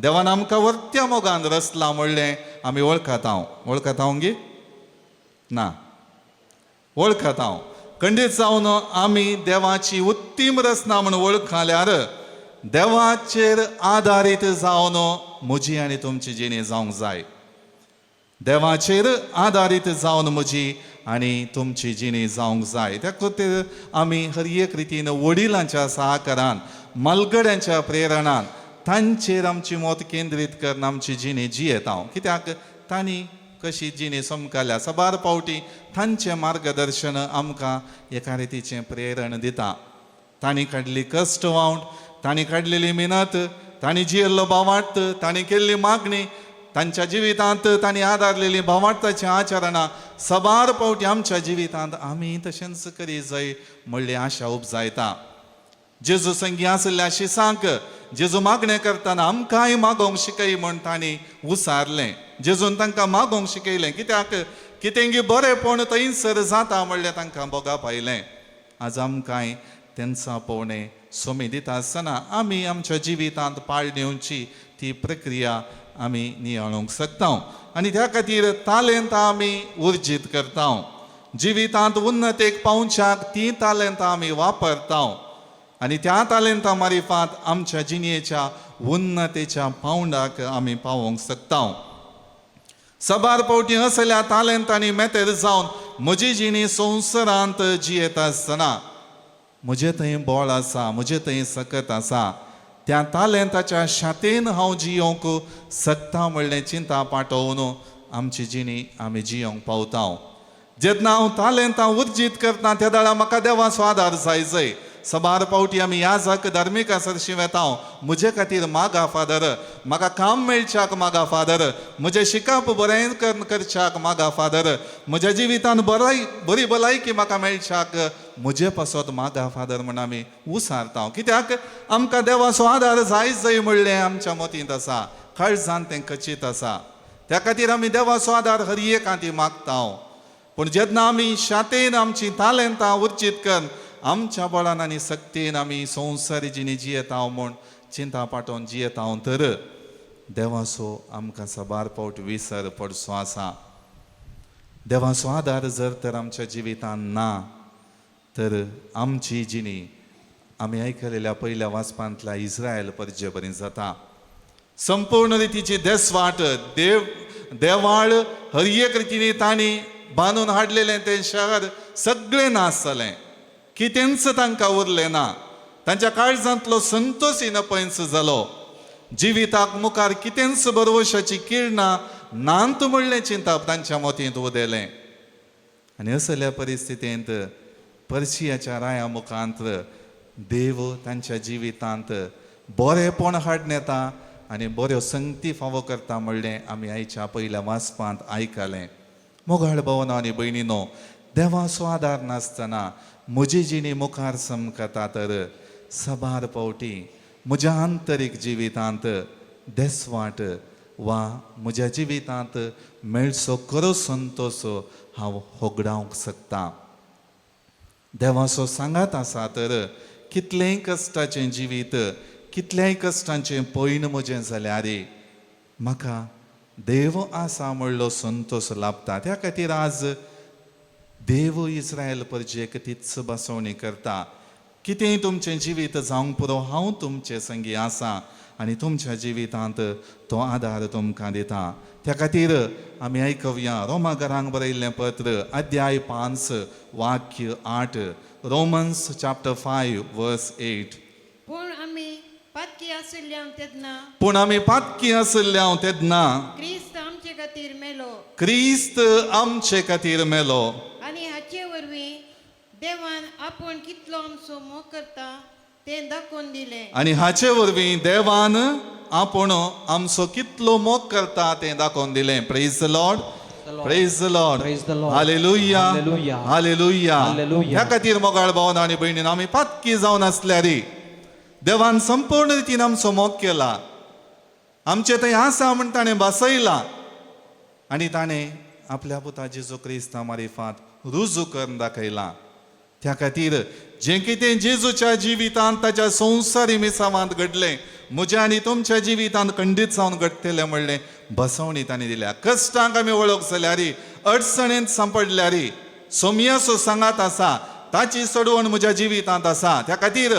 S4: देवान आमकां वर्त्या मोगान रचलां म्हणलें आमी वळखात. वळखात गे ना वळखात. खंडीत जावन आमी देवाची उत्तीम रचना म्हूण वळखल्यार देवाचेर आदारीत जावन म्हजी आनी तुमची जिणी जावंक जाय. देवाचेर आदारीत जावन म्हजी आनी तुमची जिणी जावंक जाय. त्या खातीर आमी हर एक रितीन वडिलांच्या सहकारान मलगड्यांच्या प्रेरणान तांचेर आमची मोत केंद्रीत करून आमची जिणी जियेता. कित्याक तांणी कशी जिणी समकाल्या सबार पावटी तांचें मार्गदर्शन आमकां एका रितीचें प्रेरण दिता. तांणी काडली कश्ट वावंट, तांणी काडलेली मेहनत, तांणी जियेल्लो भावार्थ, तांणी केल्ली मागणी, तांच्या जिवितांत तांणी आदारलेली भावार्थाचीं आचरणां सबार पावटी आमच्या जिवितांत आमी तशेंच करी जाय म्हणली आशा उपजायता. जेजू संगी आसल्या शिसांक जेजू मागणें करतना आमकांय मागोंक शिकय म्हण तांणी उसारलें. जेजून तांकां मागोंक शिकयलें, कित्याक कितेंगी बरेंपण थंयसर जाता म्हणलें तांकां बोगाप आयलें. आज आमकांय तेंचा पोवणें सोमी दिता आसतना आमी आमच्या जिवितांत पाळणेवची ती प्रक्रिया आमी नियाळूंक शकता. आनी त्या खातीर तालेंतां आमी उर्जीत करता. जिवितांत उन्नतेक पावच्याक ती तालेंतां आमी वापरता आनी त्या तालेंतां मारिफात आमच्या जिणेच्या उन्नतेच्या पावंडाक आमी पावोंक शकता. सबार पावटी असल्या तालेंतांनी मेतेर जावन म्हजी जिणी संवसारांत जियेता आसतना म्हजे थंय बळ आसा, म्हजे थंय सकत आसा, त्या तालेंताच्या शातेन हांव जियोंक शकता म्हणलें चिंता पाठोवन आमची जिणी आमी जियोंक पावता. जेन्ना हांव तालेंतां उर्जीत करता त्या दाळा म्हाका देवाचो आदार जाय. सबार पावटी आमी याजक धार्मीक आसरशी वेता. म्हजे खातीर मागा फादर, म्हाका काम मेळच्याक मागा फादर, म्हजें शिकप बरें करच्याक मागा फादर, म्हज्या जिवितांत बरी भलायकी म्हाका मेळच्याक म्हजे पासत मागा फादर म्हण आमी उसारता. कित्याक आमकां देवाचो आदार जाय म्हणलें आमच्या मतींत आसा, काळजांत तें खचीत आसा. त्या खातीर आमी देवाचो आदार हर एकांती मागता. पूण जेन्ना आमी शातेन आमची तालेंतां उर्जीत करून आमच्या बळान आनी सक्तीन आमी संवसारी जिणी जियेता म्हूण चिंता पाठोवन जियेता तर देवाचो आमकां सबार पावट विसर पडचो आसा. देवाचो आदार जर तर आमच्या जिवितांत ना तर आमची जिणी आमी आयकलेल्या पयल्या वाचपांतल्या इस्रायल पर्जे बरी जाता. संपूर्ण रितीची देसवाट देवाळ हर एक रितीनी तांणी बांदून हाडलेलें तें शहर सगळें नास जालें. कितेंच तांकां उरलें ना. तांच्या काळजांतलो संतोष नपयस जालो. जिविताक मुखार कितेंच बरवशाची किरणां नांत म्हणलें चिंतप तांच्या मतींत उदेलें. आनी असल्या परिस्थितींत पर्शियाच्या राया मुखांत देव तांच्या जिवितांत बरेंपण हाडून येता आनी बऱ्यो संगती फावो करता म्हणलें आमी आयच्या पयल्या वाचपांत आयकलें. मोगाळ भवनो आनी भयणीनो, देवाचो आदार नासतना म्हजी जिणी मुखार समकता तर सबार पावटी म्हज्या आंतरीक जिवितांत देसवाट वा म्हज्या जिवितांत मेळचो खरो संतोष हांव होगडावंक शकता. देवाचो सांगात आसा तर कितलेंय कश्टाचें जिवीत, कितल्याय कश्टांचें पयण म्हजें जाल्यार म्हाका देव आसा म्हणलो संतोष लाभता. त्या खातीर आज देव इस्रायल पर्जेक तीच बसवणी करता. कितेंय तुमचें जिवीत जावंक पुरो हांव तुमचे संगी आसा आनी तुमच्या जिवितांत तो आदार तुमकां दिता. त्या खातीर आमी आयकवया रोमाघरांक बरयल्लें पत्र अध्याय 5 वाक्य 8. रोमन्स चॅप्टर 5 वर्स 8.
S7: पूण आमी पातकी
S4: आसल्यां तेन्ना
S7: क्रिस्त आमचे खातीर मेलो.
S4: क्रिस्त आमचे खातीर मेलो.
S7: आनी हाचे वरवीं देवान आपूण कितलो आमचो मोग करता तें दाखोवन दिलें.
S4: आनी हाचे वरवीं देवान आपूण आमचो कितलो मोग करता तें दाखोवन दिलें. Praise the Lord, praise the Lord, hallelujah, hallelujah. ह्या खातीर मोगाळ भावन आनी भयणीन आमी पातकी जावन आसल्यार देवान संपूर्ण रितीन आमचो मोग केला. आमचे थंय आसा म्हण ताणें बसयला आनी ताणें आपल्या पुता जेजू क्रिस्ता मारिफात रुजू करून दाखयला. त्या खातीर जें कितें जेजूच्या जिवितांत ताच्या संवसारी मिसावांत घडलें म्हज्या आनी तुमच्या जिवितांत खंडीत जावन घडटलें म्हणलें बसवणी ताणें दिल्या. कश्टांक आमी वळख जाल्यार, अडचणेंत सांपडल्यार सोमयाचो सांगात आसा, ताची सोडवण म्हज्या जिवितांत आसा. त्या खातीर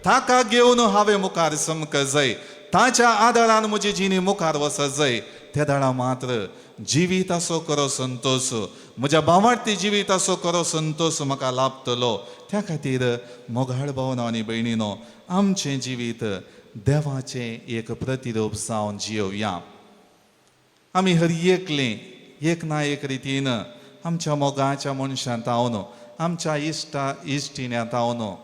S4: ताका घेवन हांवें मुखार समक जाय. ताच्या आदारान म्हजी जिणी मुखार वचत जाय. त्या दाडा मात्र जिविताचो खरो संतोष, म्हज्या भावार्थी जिविताचो खरो संतोष म्हाका लाभतलो. त्या खातीर मोगाळ भावनो आनी भयणीनो, आमचें जिवीत देवाचें एक प्रतिरूप जावन जियोवया. आमी हर एकलें एक ना एक रितीन आमच्या मोगाच्या मनशांत तावन, आमच्या इश्टिण्यांत तावन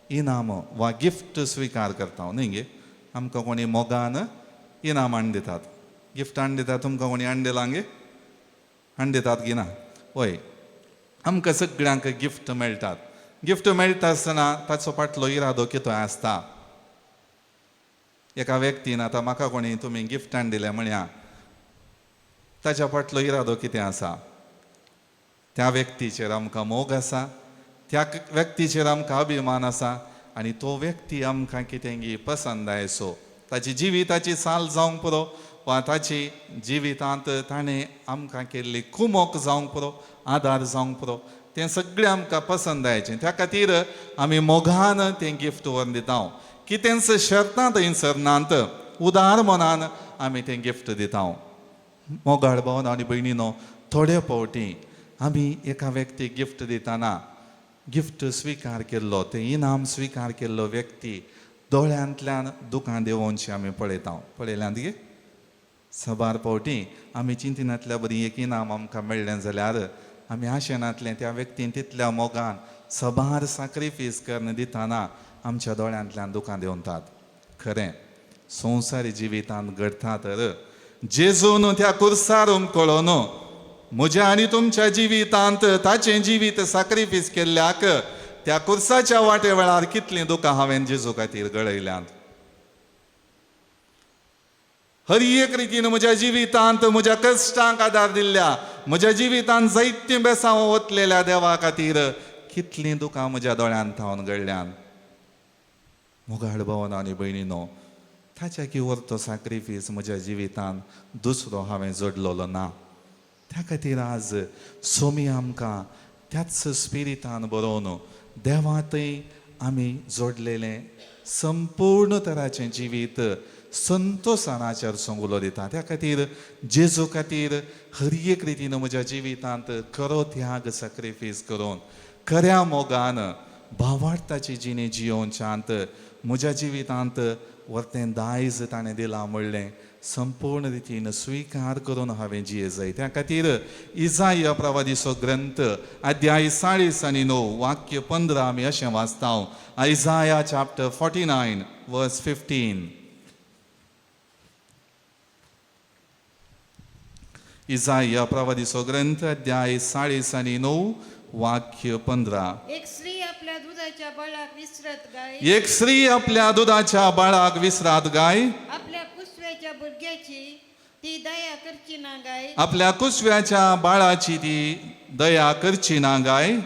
S4: इनाम वा गिफ्ट स्विकार करता. न्ही गे, आमकां कोणी मोगान इनाम हाडून दितात, गिफ्ट हाडून दितात. तुमकां कोणी हाडून दिलां गे? हाडून दितात की ना? हय, आमकां सगळ्यांक गिफ्ट मेळटात. गिफ्ट मेळटा आसतना ताचो फाटलो इरादो कितें आसता. एका व्यक्तीन आतां म्हाका कोणी तुमी गिफ्टान दिलें म्हळ्या ताच्या फाटलो इरादो कितें आसा. त्या व्यक्तीचेर आमकां मोग आसा, त्या व्यक्तीचेर आमकां अभिमान आसा आनी तो व्यक्ती आमकां कितेंगी पसंद आयसो. ताची जिविताची साल जावंक पुरो वा ताची जिवितांत ताणें आमकां केल्ली कुमोक जावंक पुरो, आदार जावंक पुरो, तें सगळें आमकां पसंद आयचें. त्या खातीर आमी मोगान तें गिफ्ट व्हरून दिता. कितेंच शर्तां थंयसर नात, उदार मनान आमी तें गिफ्ट दिता. मोगाळ भावन आनी भयणीनो, थोडे फावटी आमी एका व्यक्तीक गिफ्ट दितना गिफ्ट स्विकार केल्लो, तें इनाम स्विकार केल्लो व्यक्ती दोळ्यांतल्यान दुकां देंवोनशें आमी पळयता. पळयल्यात गे सबार फावटी आमी चिंतिनांतल्या बरी एक इनाम आमकां मेळ्ळें जाल्यार आमी आशेनांतलें त्या व्यक्तीन तितल्या मोगान सबार सॅक्रिफीस करून दितना आमच्या दोळ्यांतल्यान दुकां देंवतात. खरें संवसारी जिवितांत घडटा तर जेजून त्या कुर्सार कळोन म्हज्या आनी तुमच्या जिवितांत ताचें जिवीत सॅक्रिफीस केल्ल्याक त्या कुर्साच्या वाटे वेळार कितलीं दुकां हांवें जेजू खातीर गळयल्यांत. हर एक रितीन म्हज्या जिवितांत म्हज्या कश्टांक आदार दिल्ल्या, म्हज्या जिवितांत जायतीं बेसांव वतलेल्या देवा खातीर कितलीं दुकां म्हज्या दोळ्यांत थावन घडल्यान. मोगाळ भावन आनी भयणीनो, ताच्या किवर तो सॅक्रिफीस म्हज्या जिवितांत दुसरो हांवें जोडलेलो ना. त्या खातीर आज सोमी आमकां त्याच स्पिरितान बरोवन देवांतय आमी जोडलेलें संपूर्ण तराचें जिवीत संतोशान आचरसूंक उलो दिता. त्या खातीर जेजू खातीर हर एक रितीन म्हज्या जिवितांत खरो त्याग सॅक्रिफीस करून खऱ्या मोगान भावार्थाची जिणी जियोवच्यांत म्हज्या जिवितांत वर्तें दायज ताणें दिलां म्हणलें संपूर्ण रितीन स्विकार करून हांवें जिये जाय. त्या खातीर इजाया प्रवादीचो ग्रंथ अध्याय 40:9 वाक्य 15 आमी अशें वाचता. आयजाया चॅप्टर 49 वर्स 15. इजाया प्रवादीचो ग्रंथ अध्याय 40:9 वाक्य 15.
S7: एक स्त्री आपल्या दुधाच्या बाळाक विसरत गाय,
S4: एक स्त्री आपल्या दुधाच्या बाळाक विसरात गाय,
S7: आपल्या कुसव्याच्या भुरग्याची ती दया करची ना गाय,
S4: आपल्या कुसव्याच्या बाळाची ती दया करची ना गाय.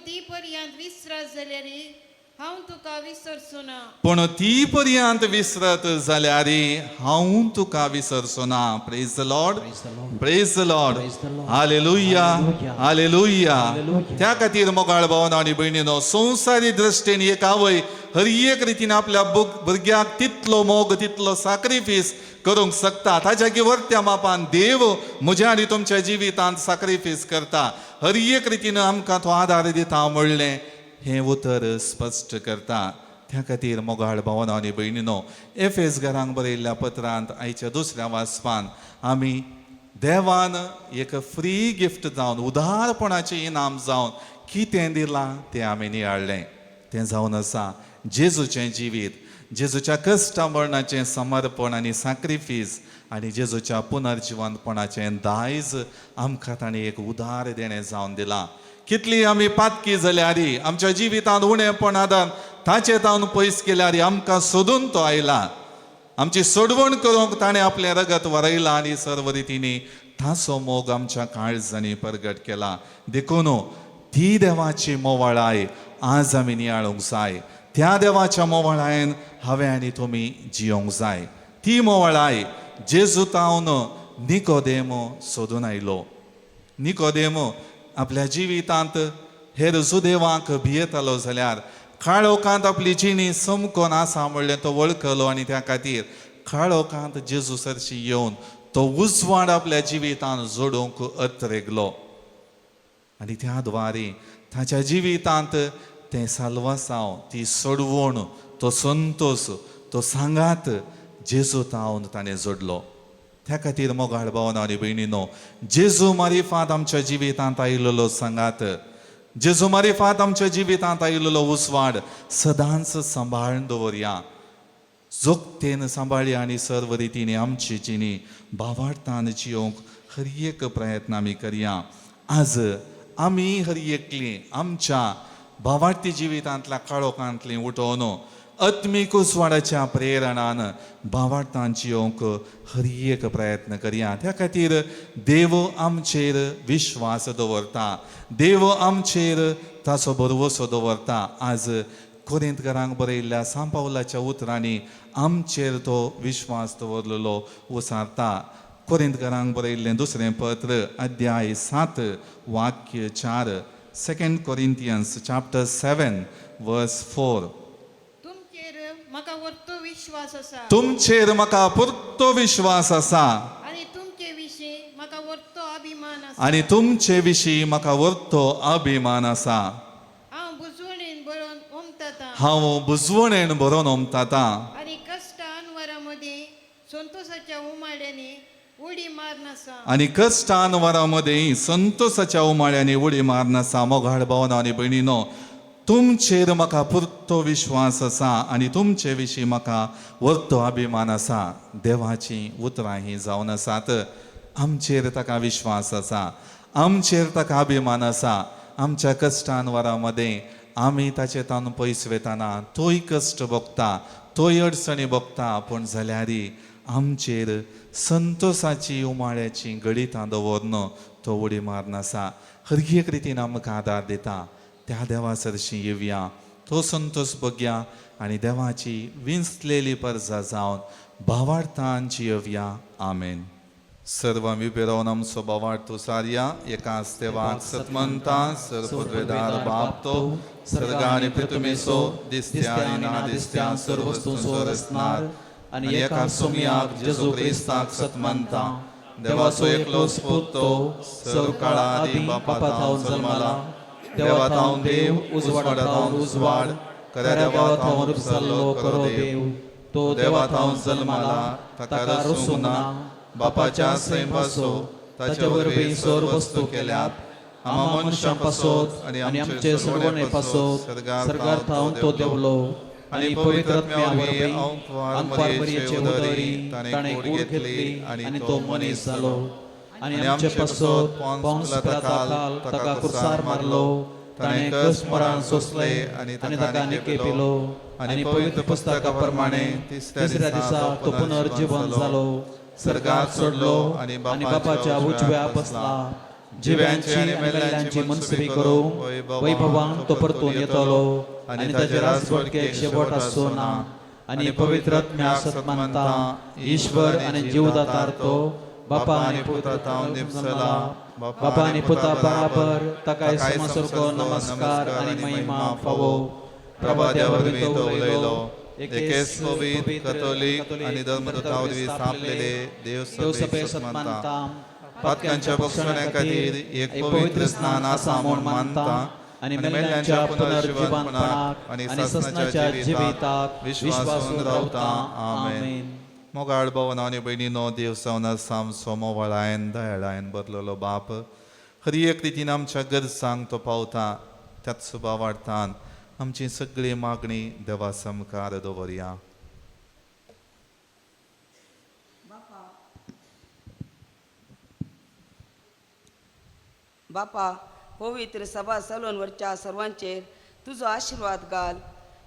S7: ती पर्यंत विसरत जाल्यार हांव तुका विसरचो ना.
S4: पूण ती पर्यंत विसरत जाल्यार हांव तुका विसरचो ना. Praise the Lord, praise the Lord, hallelujah, hallelujah. त्या खातीर मोगाळ भावन आनी भयणीनो, संवसारी दृश्टीन एक आवय हर एक रितीन आपल्या भुरग्याक तितलो मोग, तितलो सॅक्रिफीस करूंक शकता. ताच्या किवर्त्या मापान देव म्हज्या आनी तुमच्या जिवितांत सॅक्रिफीस करता. हर एक रितीन आमकां तो आदार दिता म्हणलें हें उतर स्पश्ट करता. त्या खातीर मोगाळ भावन आनी भयणीनो, एफेस घरांक बरयल्ल्या पत्रांत आयच्या दुसऱ्या वाचपान आमी देवान एक फ्री गिफ्ट जावन, उदारपणाचें इनाम जावन कितें दिलां तें आमी नियाळ्ळें. तें जावन आसा जेजूचें जिवीत, जेजूच्या कश्टा मरणाचें समर्पण आनी सॅक्रिफीस आनी जेजूच्या पुनर्जिवंतपणाचें दायज आमकां ताणें एक उदार देणें जावन दिलां. कितली आमी पातकी जाल्यार आमच्या जिवितांत उणेपणान ताचे तावन पयस केल्यार आमकां सोदून तो आयला. आमची सोडवण करूंक ताणें आपलें रगत वरयलां आनी सर्व रितीनी ताचो मोग आमच्या काळजांनी प्रगट केला. देखून ती देवाची मोवाळाय आज आमी नियाळूंक जाय. त्या देवाच्या मोवाळायेन हांवें आनी तुमी जियोंक जाय. ती मोवाळाय जेजू तावन निकोदेमो सोदून आयलो. निकोदेमो आपल्या जिवितांत हेर सुदेवांक भियेतालो जाल्यार काळोखांत आपली जिणी समकोन आसा म्हणलें तो वळखलो आनी त्या खातीर काळोखांत जेजू सरशी येवन तो उजवाड आपल्या जिवितांत जोडूंक अत्रेगलो. आनी त्या द्वारे ताच्या जिवितांत तें साल्वासांव, ती सोडवण, तो संतोष, तो सांगात जेजू तावन ताणें जोडलो. त्या खातीर मोगाळ भावन आनी भयणीनो, जेजू मारिफांत आमच्या जिवितांत आयिल्लो सांगात, जेजू मारिफांत आमच्या जिवितांत आयिल्लो उजवाड सदांच सांबाळून दवरया. जोगतेन सांबाळया आनी सर्व रितीनी आमची जिणी भावार्थान जियोंक हर एक प्रयत्न आमी करया. आज आमी हर एकली आमच्या भावार्थी जिवितांतल्या काळोखांतली उठोवन आत्मीक उसवाडाच्या प्रेरणान भावार्थान जियोंक हर एक प्रयत्न करया. त्या खातीर देव आमचेर विश्वास दवरता, देव आमचेर ताचो भरवोसो दवरता. आज कोरिंथकारांक बरयल्ल्या सांत पावलाच्या उतरांनी आमचेर तो विश्वास दवरलेलो उसारता. कोरिंथकारांक बरयल्लें दुसरें पत्र अध्याय 7 वाक्य 4. 2 Corinthians chapter 7 verse 4.
S7: तुमचेर म्हाका वर्तो विश्वास आसा
S4: तुमचेर म्हाका पुर्तो विश्वास आसा
S7: आणि तुमचे विशीं म्हाका वर्तो अभिमान आसा.
S4: आनी तुमचे विशीं म्हाका वर्तो अभिमान आसा.
S7: हांव बुजवणेन बरोवन ओमतातां
S4: हांव बुजवणेन बरोवन ओमतातां
S7: आणि कष्ट अनवरामध्ये संतोषाच्या उमाड्याने उडी मारन आसा.
S4: आनी कश्टान वरां मदें संतोषाच्या उमाळ्यांनी उडी मारन आसा. मोगाळ भावना आनी भयणीनो, तुमचेर म्हाका पुर्तो विश्वास आसा आनी तुमचे विशीं म्हाका वर्तो अभिमान आसा. देवाची उतरां ही जावन आसात. आमचेर ताका विश्वास आसा, आमचेर ताका अभिमान आसा. आमच्या कश्टान वरां मदें आमी ताचे तान पयस वेताना तोय कश्ट भोगता, तोय अडचणी भोगता, पूण जाल्यारय आमचेर संतोषाची उमाळ्याची गडितां दवरन तो उडी मारन आसा. हर एक रितीन आमकां आदार दिता. त्या देवा सरशी येवया, तो संतोष बघया आनी देवाची विंचलेली परजा जावन भावार्थान जियेवया. आमेन. सर्व विबे रावन आमचो भावार्थ उसारया. एकाच देवाक सतमंता सर्ववेदार बाप तो सर्ग आनी पृथ्वीचो दिसत्या आनी ना दिसत्या सर्व वस्तूंचो रचणार आनी एका सोमयाक जेजू क्रिस्ताक सतमंता देवाचो एकलोच पूत तो सर्व काळा आदी बापा थावन जल्माला. देवा थावन देव, उजवाडा थावन उजवाड, खऱ्या देवा थावन रूप जाल्लो खरो देव. तो देवा थावन जल्माला, ताका रसूंक ना. बापाच्या सैमाचो ताचे वरवीं सर्व वस्तू केल्यात. आमा मनशां पासत आनी आमचे सोडवणे पासत सर्गार थावन तो देवलो. आनी पवित्र आत्म्या वरवीं अंकवार मरियेचे उदरी ताणें कूड घेतली आनी तो मनीस जालो. आनी आमचे पासत पोंस पिलाताकाल ताका कुरसार मारलो. ताणें कस मरण सोंसले आनी ताका निके पिलो. आनी पवित्र पुस्तका प्रमाणे तिसऱ्या दिसा तो पुनर्जीवन जालो, सर्गाक सोडलो आनी बापाच्या उजव्या बसला. जिव्यांची आनी मेल्ल्यांची मनसुबी करूंक वैभवान तो परतून येतलो. आनी ताचे राजवटकेक शेवट आसचो ना. आनी पवित्र आत्म्या सतमंता ईश्वर आनी जीवदातार तो बापा आनी पुत्र थावन निपसला. बापा आनी पुता बराबर ताकाय समसर्गो नमस्कार आनी महिमा फावो. प्रभा देवा वरवीं तो उलयलो. एकेच पवित्र कॅथोलीक आनी धर्मदूता वरवीं स्थापलेले देव सभे सतमंता पातकांच्या भक्षण्या खातीर एक पवित्र स्नान आसा म्हूण मानता. आनी मेल्ल्यांच्या पुनर्जीवनपणाक आनी ससनाच्या जिविताक विश्वासून रावता. आमेन. मोगाळ भावना आनी भयणीनो, देव सावन आसा आमचो मोवाळायन दयाळायन बरलेलो बाप. हर एक रितीन आमच्या गरजांक तो पावता. त्याच भावार्थान आमची सगळी मागणी देवा समकार दवरया.
S8: बापा, पवित्र सभा सलोनवरच्या सर्वांचेर तुजो आशिर्वाद घाल.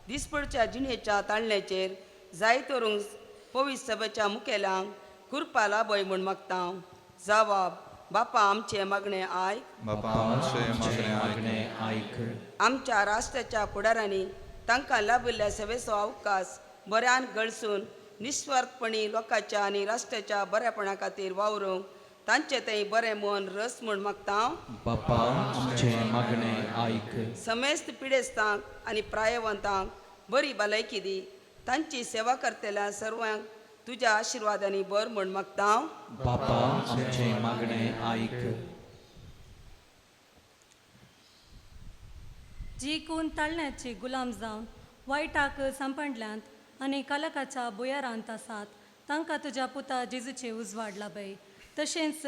S8: दिसपडच्या जिणेच्या ताळण्याचेर जायतो रूंग पवित्र सभेच्या मुखेल्यांक कुरपा लाभय म्हूण मागता. जबाब, बापा आमचे मागणे आयक.
S4: बापा आमचे मागणे
S2: आयक.
S8: आमच्या राष्ट्राच्या फुडाऱ्यांनी तांकां लाभिल्ल्या सेवेचो अवकाश बऱ्यान गळसून निस्वार्थपणी लोकांच्या आनी राष्ट्राच्या बऱ्यापणा खातीर वावरूंक तांचे थंय बरें मन रस म्हूण मागता.
S2: बापा आमचे मागणे आयक.
S8: समेस्त पिडेस्तांक आनी प्रायवंतांक बरी भलायकी दी. तांची सेवा करतल्या सर्वांक तुज्या आशिर्वादांनी बर म्हूण मागता.
S2: बापा आमचे मागणे आयक.
S9: जी कोण ताळण्याचे गुलाम जावन वायटाक सांपणल्यांत आनी कालकाच्या बुयारांत आसात तांकां तुज्या पुता जेजूचे उजवाड लाभय. तशेंच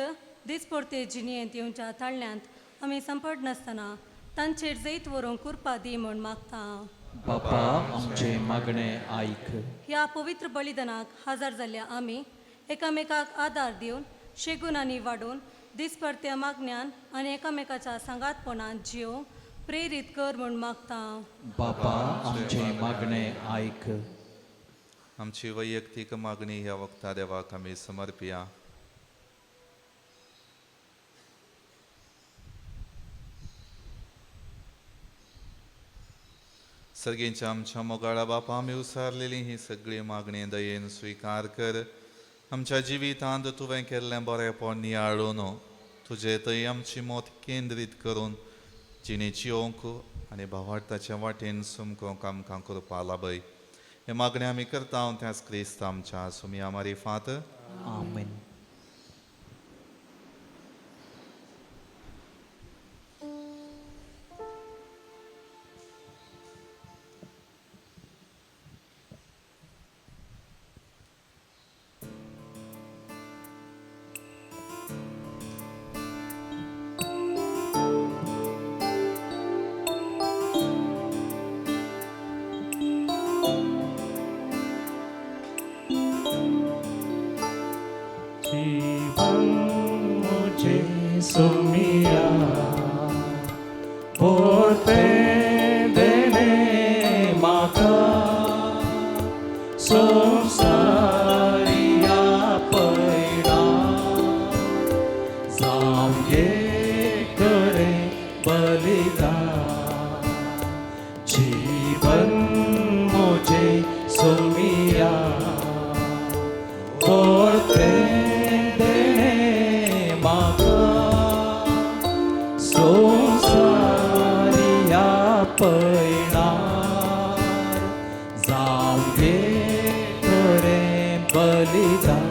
S9: दिसपडते जिणयेंत येवच्या ताळण्यांत आमी सांपड नासतना तांचेर जैत व्हरूंक कुरपा दी म्हूण मागता.
S2: बापा आमचे मागणे आयक.
S9: ह्या पवित्र बलिदानाक हजर जाल्ल्या आमी एकामेकाक आदार दिवन शेगून आनी वाडून दिसपडत्या मागण्यान आनी एकामेकाच्या सांगातपणान जियोवंक प्रेरीत कर म्हूण मागता.
S2: बापा आमचे मागणे ऐक.
S4: आमची वैयक्तीक मागणी ह्या वक्ता देवाक आमी समर्पिया. सर्गेच्या आमच्या मोगाळा बापा आमी उसारलेली ही सगळी मागणी दयेन स्वीकार कर. आमच्या जिवितांत तुवें केल्लें बरेंपण नियाळून तुजे थंय आमची मोत केंद्रीत करून जिणेची ओंक आनी भावार्थाच्या वाटेन सुमकोंक आमकां करपा लाभय. हे मागणी आमी करता त्याच क्रिस्त आमच्या सुमिया मारी फात.
S2: आमेन.
S3: जीवन मुझे सुमिया बोलते देने माता संसारिया पैडा जाऊंगे करे बलिदान. जीवन मुझे सुमिया बोलते संसारिया पैणार जाऊंगे करे बलिदान.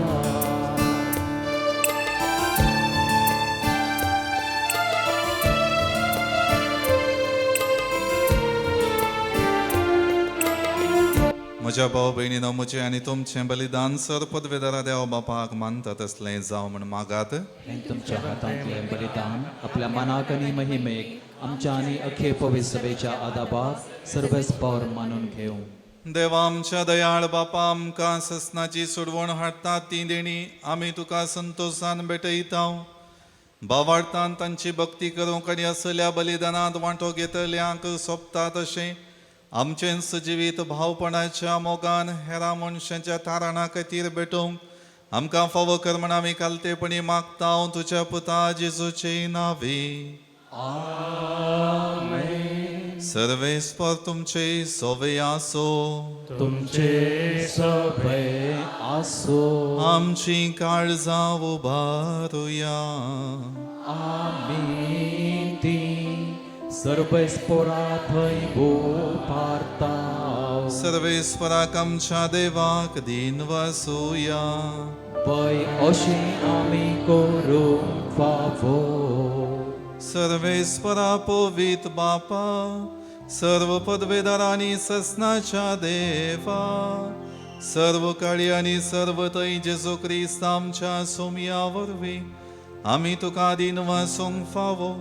S4: म्हज्या भाव भयणीनो म्हजें आनी तुमचें बलिदान सर पदवेदारा देव बापाक मानता तसलें जावं म्हण मागात.
S2: हें तुमच्या हातांतलें बलिदान आपल्या मनाक आनी महिमेक आमच्या आनी अखे पवित्र सभेच्या आदाबाक सर्वेस्पर मानून घेवं.
S4: देवा आमच्या दयाळ बापा आमकां ससनाची सोडवण हाडटा ती देणी आमी तुका संतोशान भेटयता. भावार्थान तांची भक्ती करूंक आनी असल्या बलिदानांत वांटो घेतल्यांक सोबता तशें आमचें सजिवीत भावपणाच्या मोगान हेरा मनशांच्या तारणा खातीर भेटूंक आमकां फावो कर म्हण आमी कालतेपणी मागता तुज्या पुता जेजूचे नांवी. सर्वेस्पर तुमचे सोवे आसो.
S3: तुमचे सभे
S2: आसो.
S4: आमची काळजां उबारुया.
S2: आमीन. ती सर्वेस्परा थंय पारता.
S4: सर्वेस्पराक आमच्या देवाक दिन वासुया.
S2: पै अशें आमी करूंक फावो.
S4: सर्वेस्परा पवित बापा सर्व पदवेदारांनी ससनाच्या देवा सर्व काळी आनी सर्व थंय जेजू क्रिस्त आमच्या सोमया वरवीं आमी तुका दिन वासूंक फावो.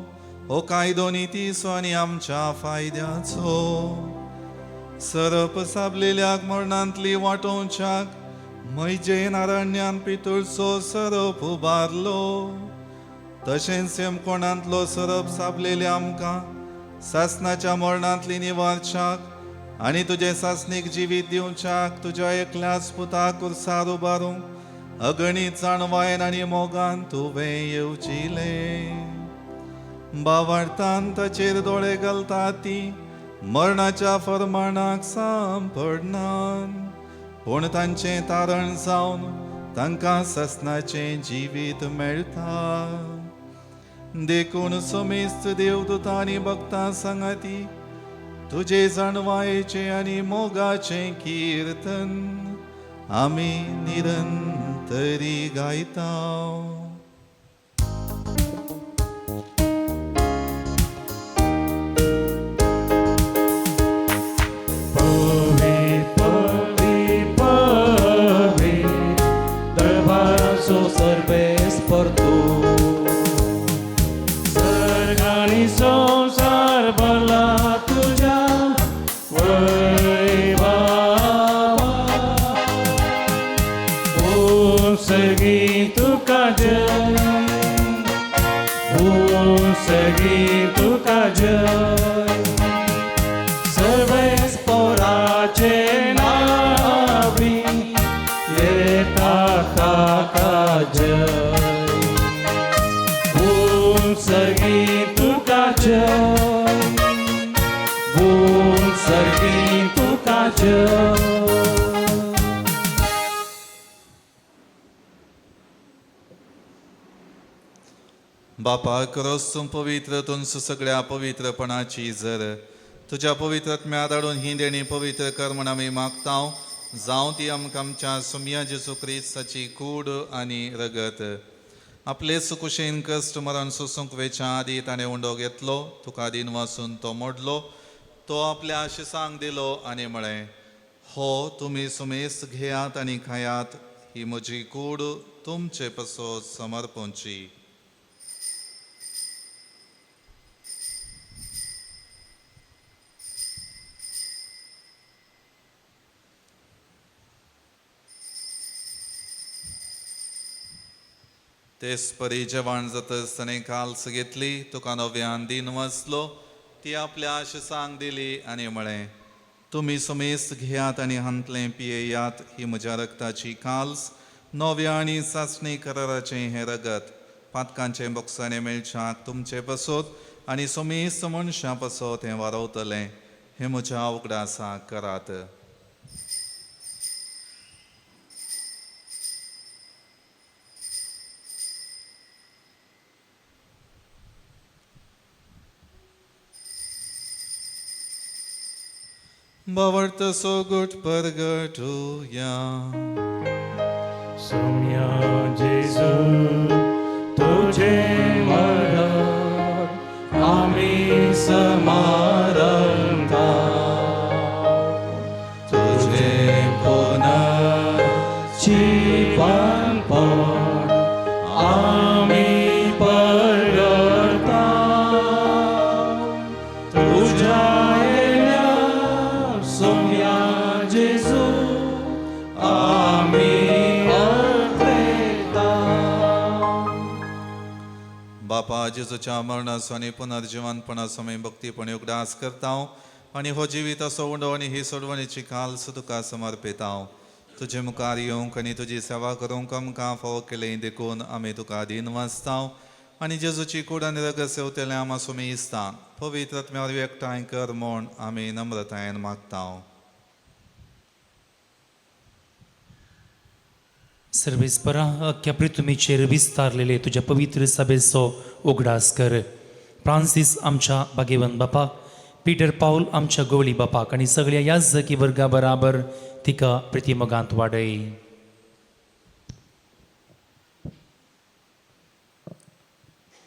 S4: हो कायदो नितीसो आनी आमच्या फायद्याचो. सरप साबलेल्याक मरणांतली वांटोवच्याक मैजेन अरण्यान पितूळचो सरप उबारलो. तशेंच सेमकोणांतलो सरप साबलेल्या आमकां सासनाच्या मरणांतली निवारच्याक आनी तुजे सासणीक जिवीत दिवच्याक तुज्या एकल्याच पुताक कुर्सार उबारूंक अगणीत जाणवायन आनी मोगान तुवें येवजिलें. भावार्थान ताचेर दोळे घालता ती मरणाच्या फरमानाक सांपडनान पूण तांचें तारण जावन तांकां ससनाचें जिवीत मेळटा. देखून समेस्त देवदूतांनी भक्तां सांगाती तुजे जाणवायेचें आनी मोगाचें किर्तन आमी निरंतरी गायता.
S2: सर्वेस्पर तू.
S3: सर्गानी संसार भला तुझ्या वैभवा. ओ सगी तुका जय. ओ सगी तुका जय.
S2: जय ओम सर्गी तुका जय ओम सर्गी तुका जय
S4: बापा करोस तूं पवित्र तुमचं सगळ्या पवित्रपणाची जर तुझ्या पवित्रत्म्या धाडून ही देणी पवित्र कर म्हण आमी मागतांव जावं ती आमकां आमच्या सुम्या जेजू क्रिस्ताची कूड आनी रगत आपले सुकुशेन कश्ट मरण सोसूंक वेच्या आदी ताणें उंडो घेतलो तुका आदीन वाचून तो मोडलो तो आपल्या आशिसांक दिलो आनी म्हळें हो तुमी सुमेस्त घेयात आनी खायात ही म्हजी कूड तुमचे पसोत समर्पूंची तेच परी जेवण जातच ताणें काल्स घेतली तुका नव्यान दिन वाचलो ती आपल्या आशिसांक दिली आनी म्हळें तुमी सुमेस्त घेयात आनी हांतलें पियेयात ही म्हज्या रक्ताची काल्स नव्या आनी चांचणी कराराचें हें रगत पातकांचे बोक्सांनी मेळच्याक तुमचे पसोत आनी सुमेस्त मनशां पसोत हें वारवतलें हें म्हज्या उगडासाक करात बावर्त सोगुट परगटूया
S3: सौम्या जेजू तुझे मरण आम्ही
S2: समारंभा तुझे पुनर्जीवनपण आम्ही परगटा तुझ्या सौम्या जेजू आम्ही अर्पयता
S4: बापा जेजूच्या मरणाचो आनी पुनर्जीवनपणाचो आमी भक्तीपणी उगडास करतांव आनी हो जिवीत असो उंडो आनी ही सोडवणेची काल्स तुका समर्पितांव तुजे मुखार येवंक आनी तुजी सेवा करूंक आमकां फावो केलें देखून आमी तुका दिन वाचतांव आनी जेजूची कूड आनी रगत सेवतलें आमा सुमेस्तां पवित्र आत्म्यावर एकठांय कर म्हूण आमी नम्रतायेन मागतांव
S10: सर्वेस्परा अख्ख्या पृथ्वीचेर विस्तारलेले तुझ्या पवित्र सभेचो उगडास कर फ्रांसीस आमच्या भाग्यवन बापाक पीटर पाऊल आमच्या गवळी बापाक आनी सगळ्या याजकी वर्गा बराबर तिका प्रतिमगांत वाडय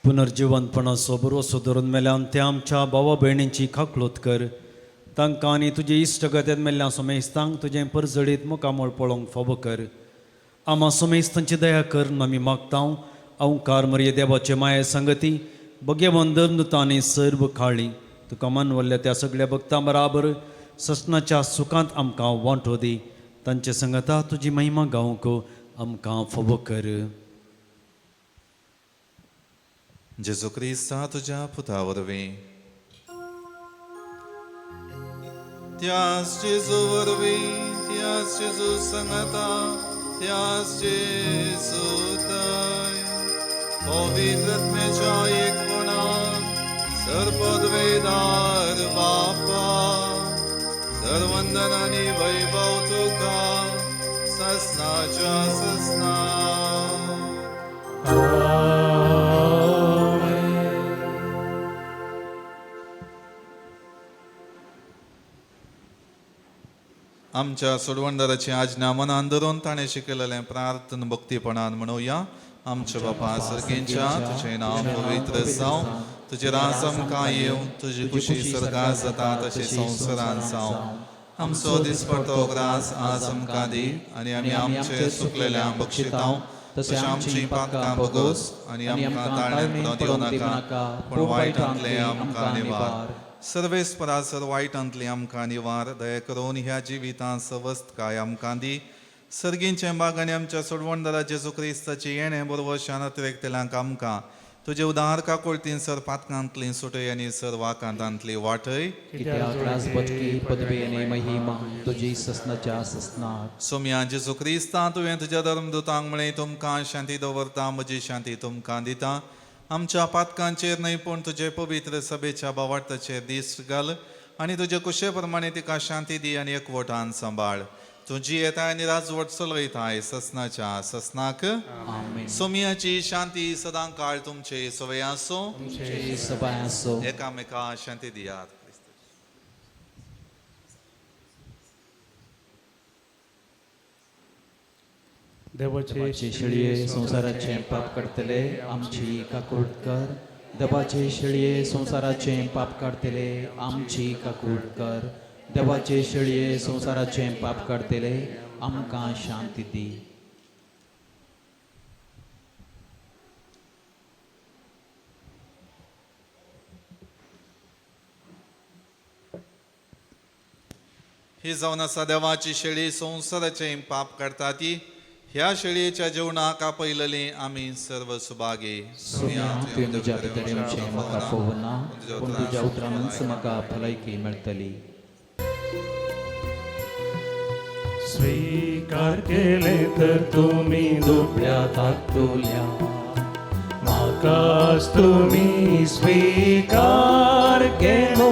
S11: पुनर्जीवनपणाचो बरोसो धरून मेल्यान त्या आमच्या भावा भयणींची खाकलोत कर तांकां आनी तुजे इश्टगत्यांत मेल्ल्या सोमेस्तांक तुजें परजडीत मुखामळ पळोवंक फावो कर आमा सोमेस्तांची दया कर आमी मागतांव अवकार मर्ये देवाचे माये संगती भगेवन दरनुतां आनी सर्व खाळी तुका मानवल्ल्या त्या सगळ्या भक्तां बराबर ससनाच्या सुखांत आमकां वांटो दी तांचे संगता तुजी महिमा गावंक आमकां फावो कर
S4: जेजू क्रिस्ता तुझ्या पुता वरवीं त्याच जेजू वरवीं त्याच जेजू संगता त्याच जेजू दय पवित्र आत्म्याच्या एकपणान सर्वपदवेदार बापा सर्वंदन आनी वैभव तुका ससनाच्या ससना आमच्या सोडवंडराची आज्ञा मनान धरून ताणें शिकयलेलें प्रार्थना भक्तीपणान म्हणुया आमच्या बापा सर्गेंच्या तुजें नांव पवित्र जावं तुजें राज आमकां येवं तुजी खुशी सर्गांत जाता तशें संवसारांत जावं आमचो दिसपडटो ग्रास आज आमकां दी आनी आमी आमचे चुकलेल्यांक बक्षितांव तशें आमची पातकां बगोस आनी आमकां ताळ्यांत दिवं नाका पूण वायटांतलें आमकां निवार सर्वेस्परा सर वायटांतली आमकां निवार दया करून ह्या जिवितां सवस्त काय आमकां दी सर्गींचे बाग आनी आमच्या सोडवणदारा जेजू क्रिस्ताची येणें बरोबर शानात व्यक्तेल्यांक आमकां तुझे उदार काकुळतीन सर पातकांतली सुटय आनी सर वाकांतांतली वाटय
S2: कित्याक राजपदकी पदवी आनी महिमा तुजी ससनाच्या ससनाक
S4: सोम्या जेजू क्रिस्ता तुवें तुज्या धर्मदुतांक म्हळें तुमकां शांती दवरता म्हजी शांती तुमकां दिता आमच्या पातकांचेर न्हय पूण तुजे पवित्र सभेच्या बावार्थाचेर दीस घाल आनी तुजे कुशे प्रमाणे तिका शांती दी आनी एकवटान सांबाळ तुजी येताय आनी राजवट चलयताय ससनाच्या ससनाक
S2: आमेन
S4: सोमियाची शांती सदां काळ तुमचे सवय आसो
S2: तुमचे सभाय आसो
S4: एकामेका शांती दियात
S3: देवाचे
S2: शेळये संसाराचे पाप काडतले आमची काकूट कर देवाचे शेळये संसाराचे पाप काडतले आमची काकूट कर देवाचे शेळये संसाराचे पाप काडतले आमकां शांती दी
S4: ही जावन आसा देवाची शेळी संसाराचे पाप काडटा ती ह्या शेळयेच्या जेवणाक आपयलेली आमी सर्व सुभागी
S2: तुवें तुज्या भितरेचे म्हाका फोवना पूण तुज्या उतरांनच म्हाका भलायकी मेळटली
S3: स्वीकार केले तर तुम्ही दुबळ्या ताकतुल्या म्हाकाच तुम्ही स्वीकार केलो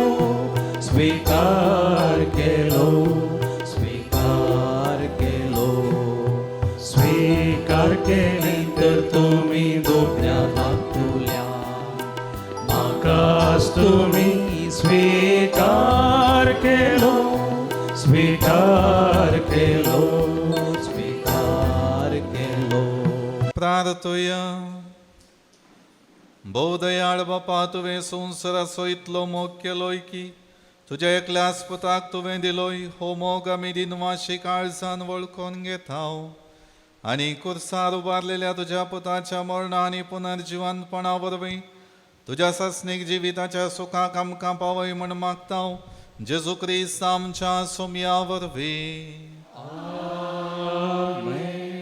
S3: स्वीकार केलो स्वीकार केलो स्वीकार केले तर तुम्ही दुबळ्या ताकतुल्या म्हाकाच तुम्ही स्वीकार केलो स्वीकार केलो
S2: स्वीकार केलो
S4: प्रार्थया भोवदयाळ बापा तुवें संवसाराचो इतलो मोग केलोय की तुज्या एकल्याच पुताक तुवें दिलोय हो मोग आमी दिनवाशी काळजान वळखून घेता आनी कुर्सार उबारलेल्या तुज्या पुताच्या मरणा आनी पुनर्जिवंतपणा वरवीं तुज्या सस्नीक जिविताच्या सुखाक आमकां पावय म्हण मागता जेजू क्रिस्त आमच्या सोम्या वरवीं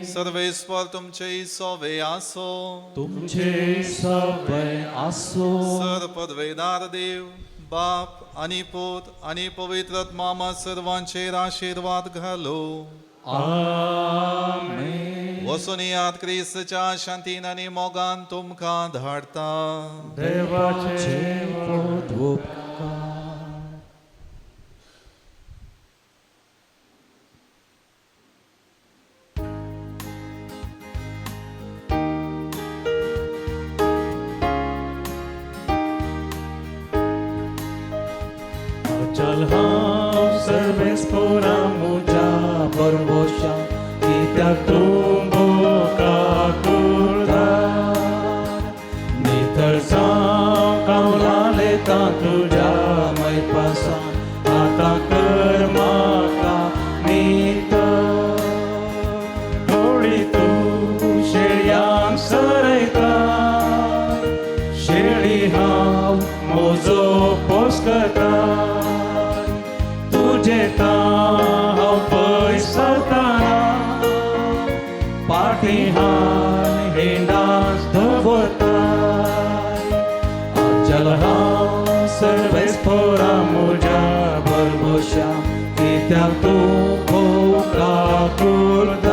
S4: सर्वेस्वर तुमचे सोवे आसो
S2: तुमचे सवय आसो
S4: सर पदवेदार देव बाप आनी पूत आनी पवित्र आत्मा सर्वांचेर आशीर्वाद घालो
S3: आमेन
S4: वचून यात क्रिस्तच्या शांतीन आनी मोगान तुमकां धाडता
S3: देवाचे चल हांव सर्वेस्पोरा मुजा
S2: परवोशा
S3: कित्याक तूं बोका कुर्दार नितळ जावं कावला लेता तुज्या मैपासान आतां कर म्हाका नितळ थोडी तूं शेळयांक सरयता शेळी हांव म्हजो पोस करता तुजे हांव पयस सरताना फाटीहान हेंडास दवरता चल हांव सर्वेस्पोरा म्हज्या बरबोशा कित्याक तूं भोवका कुर्दार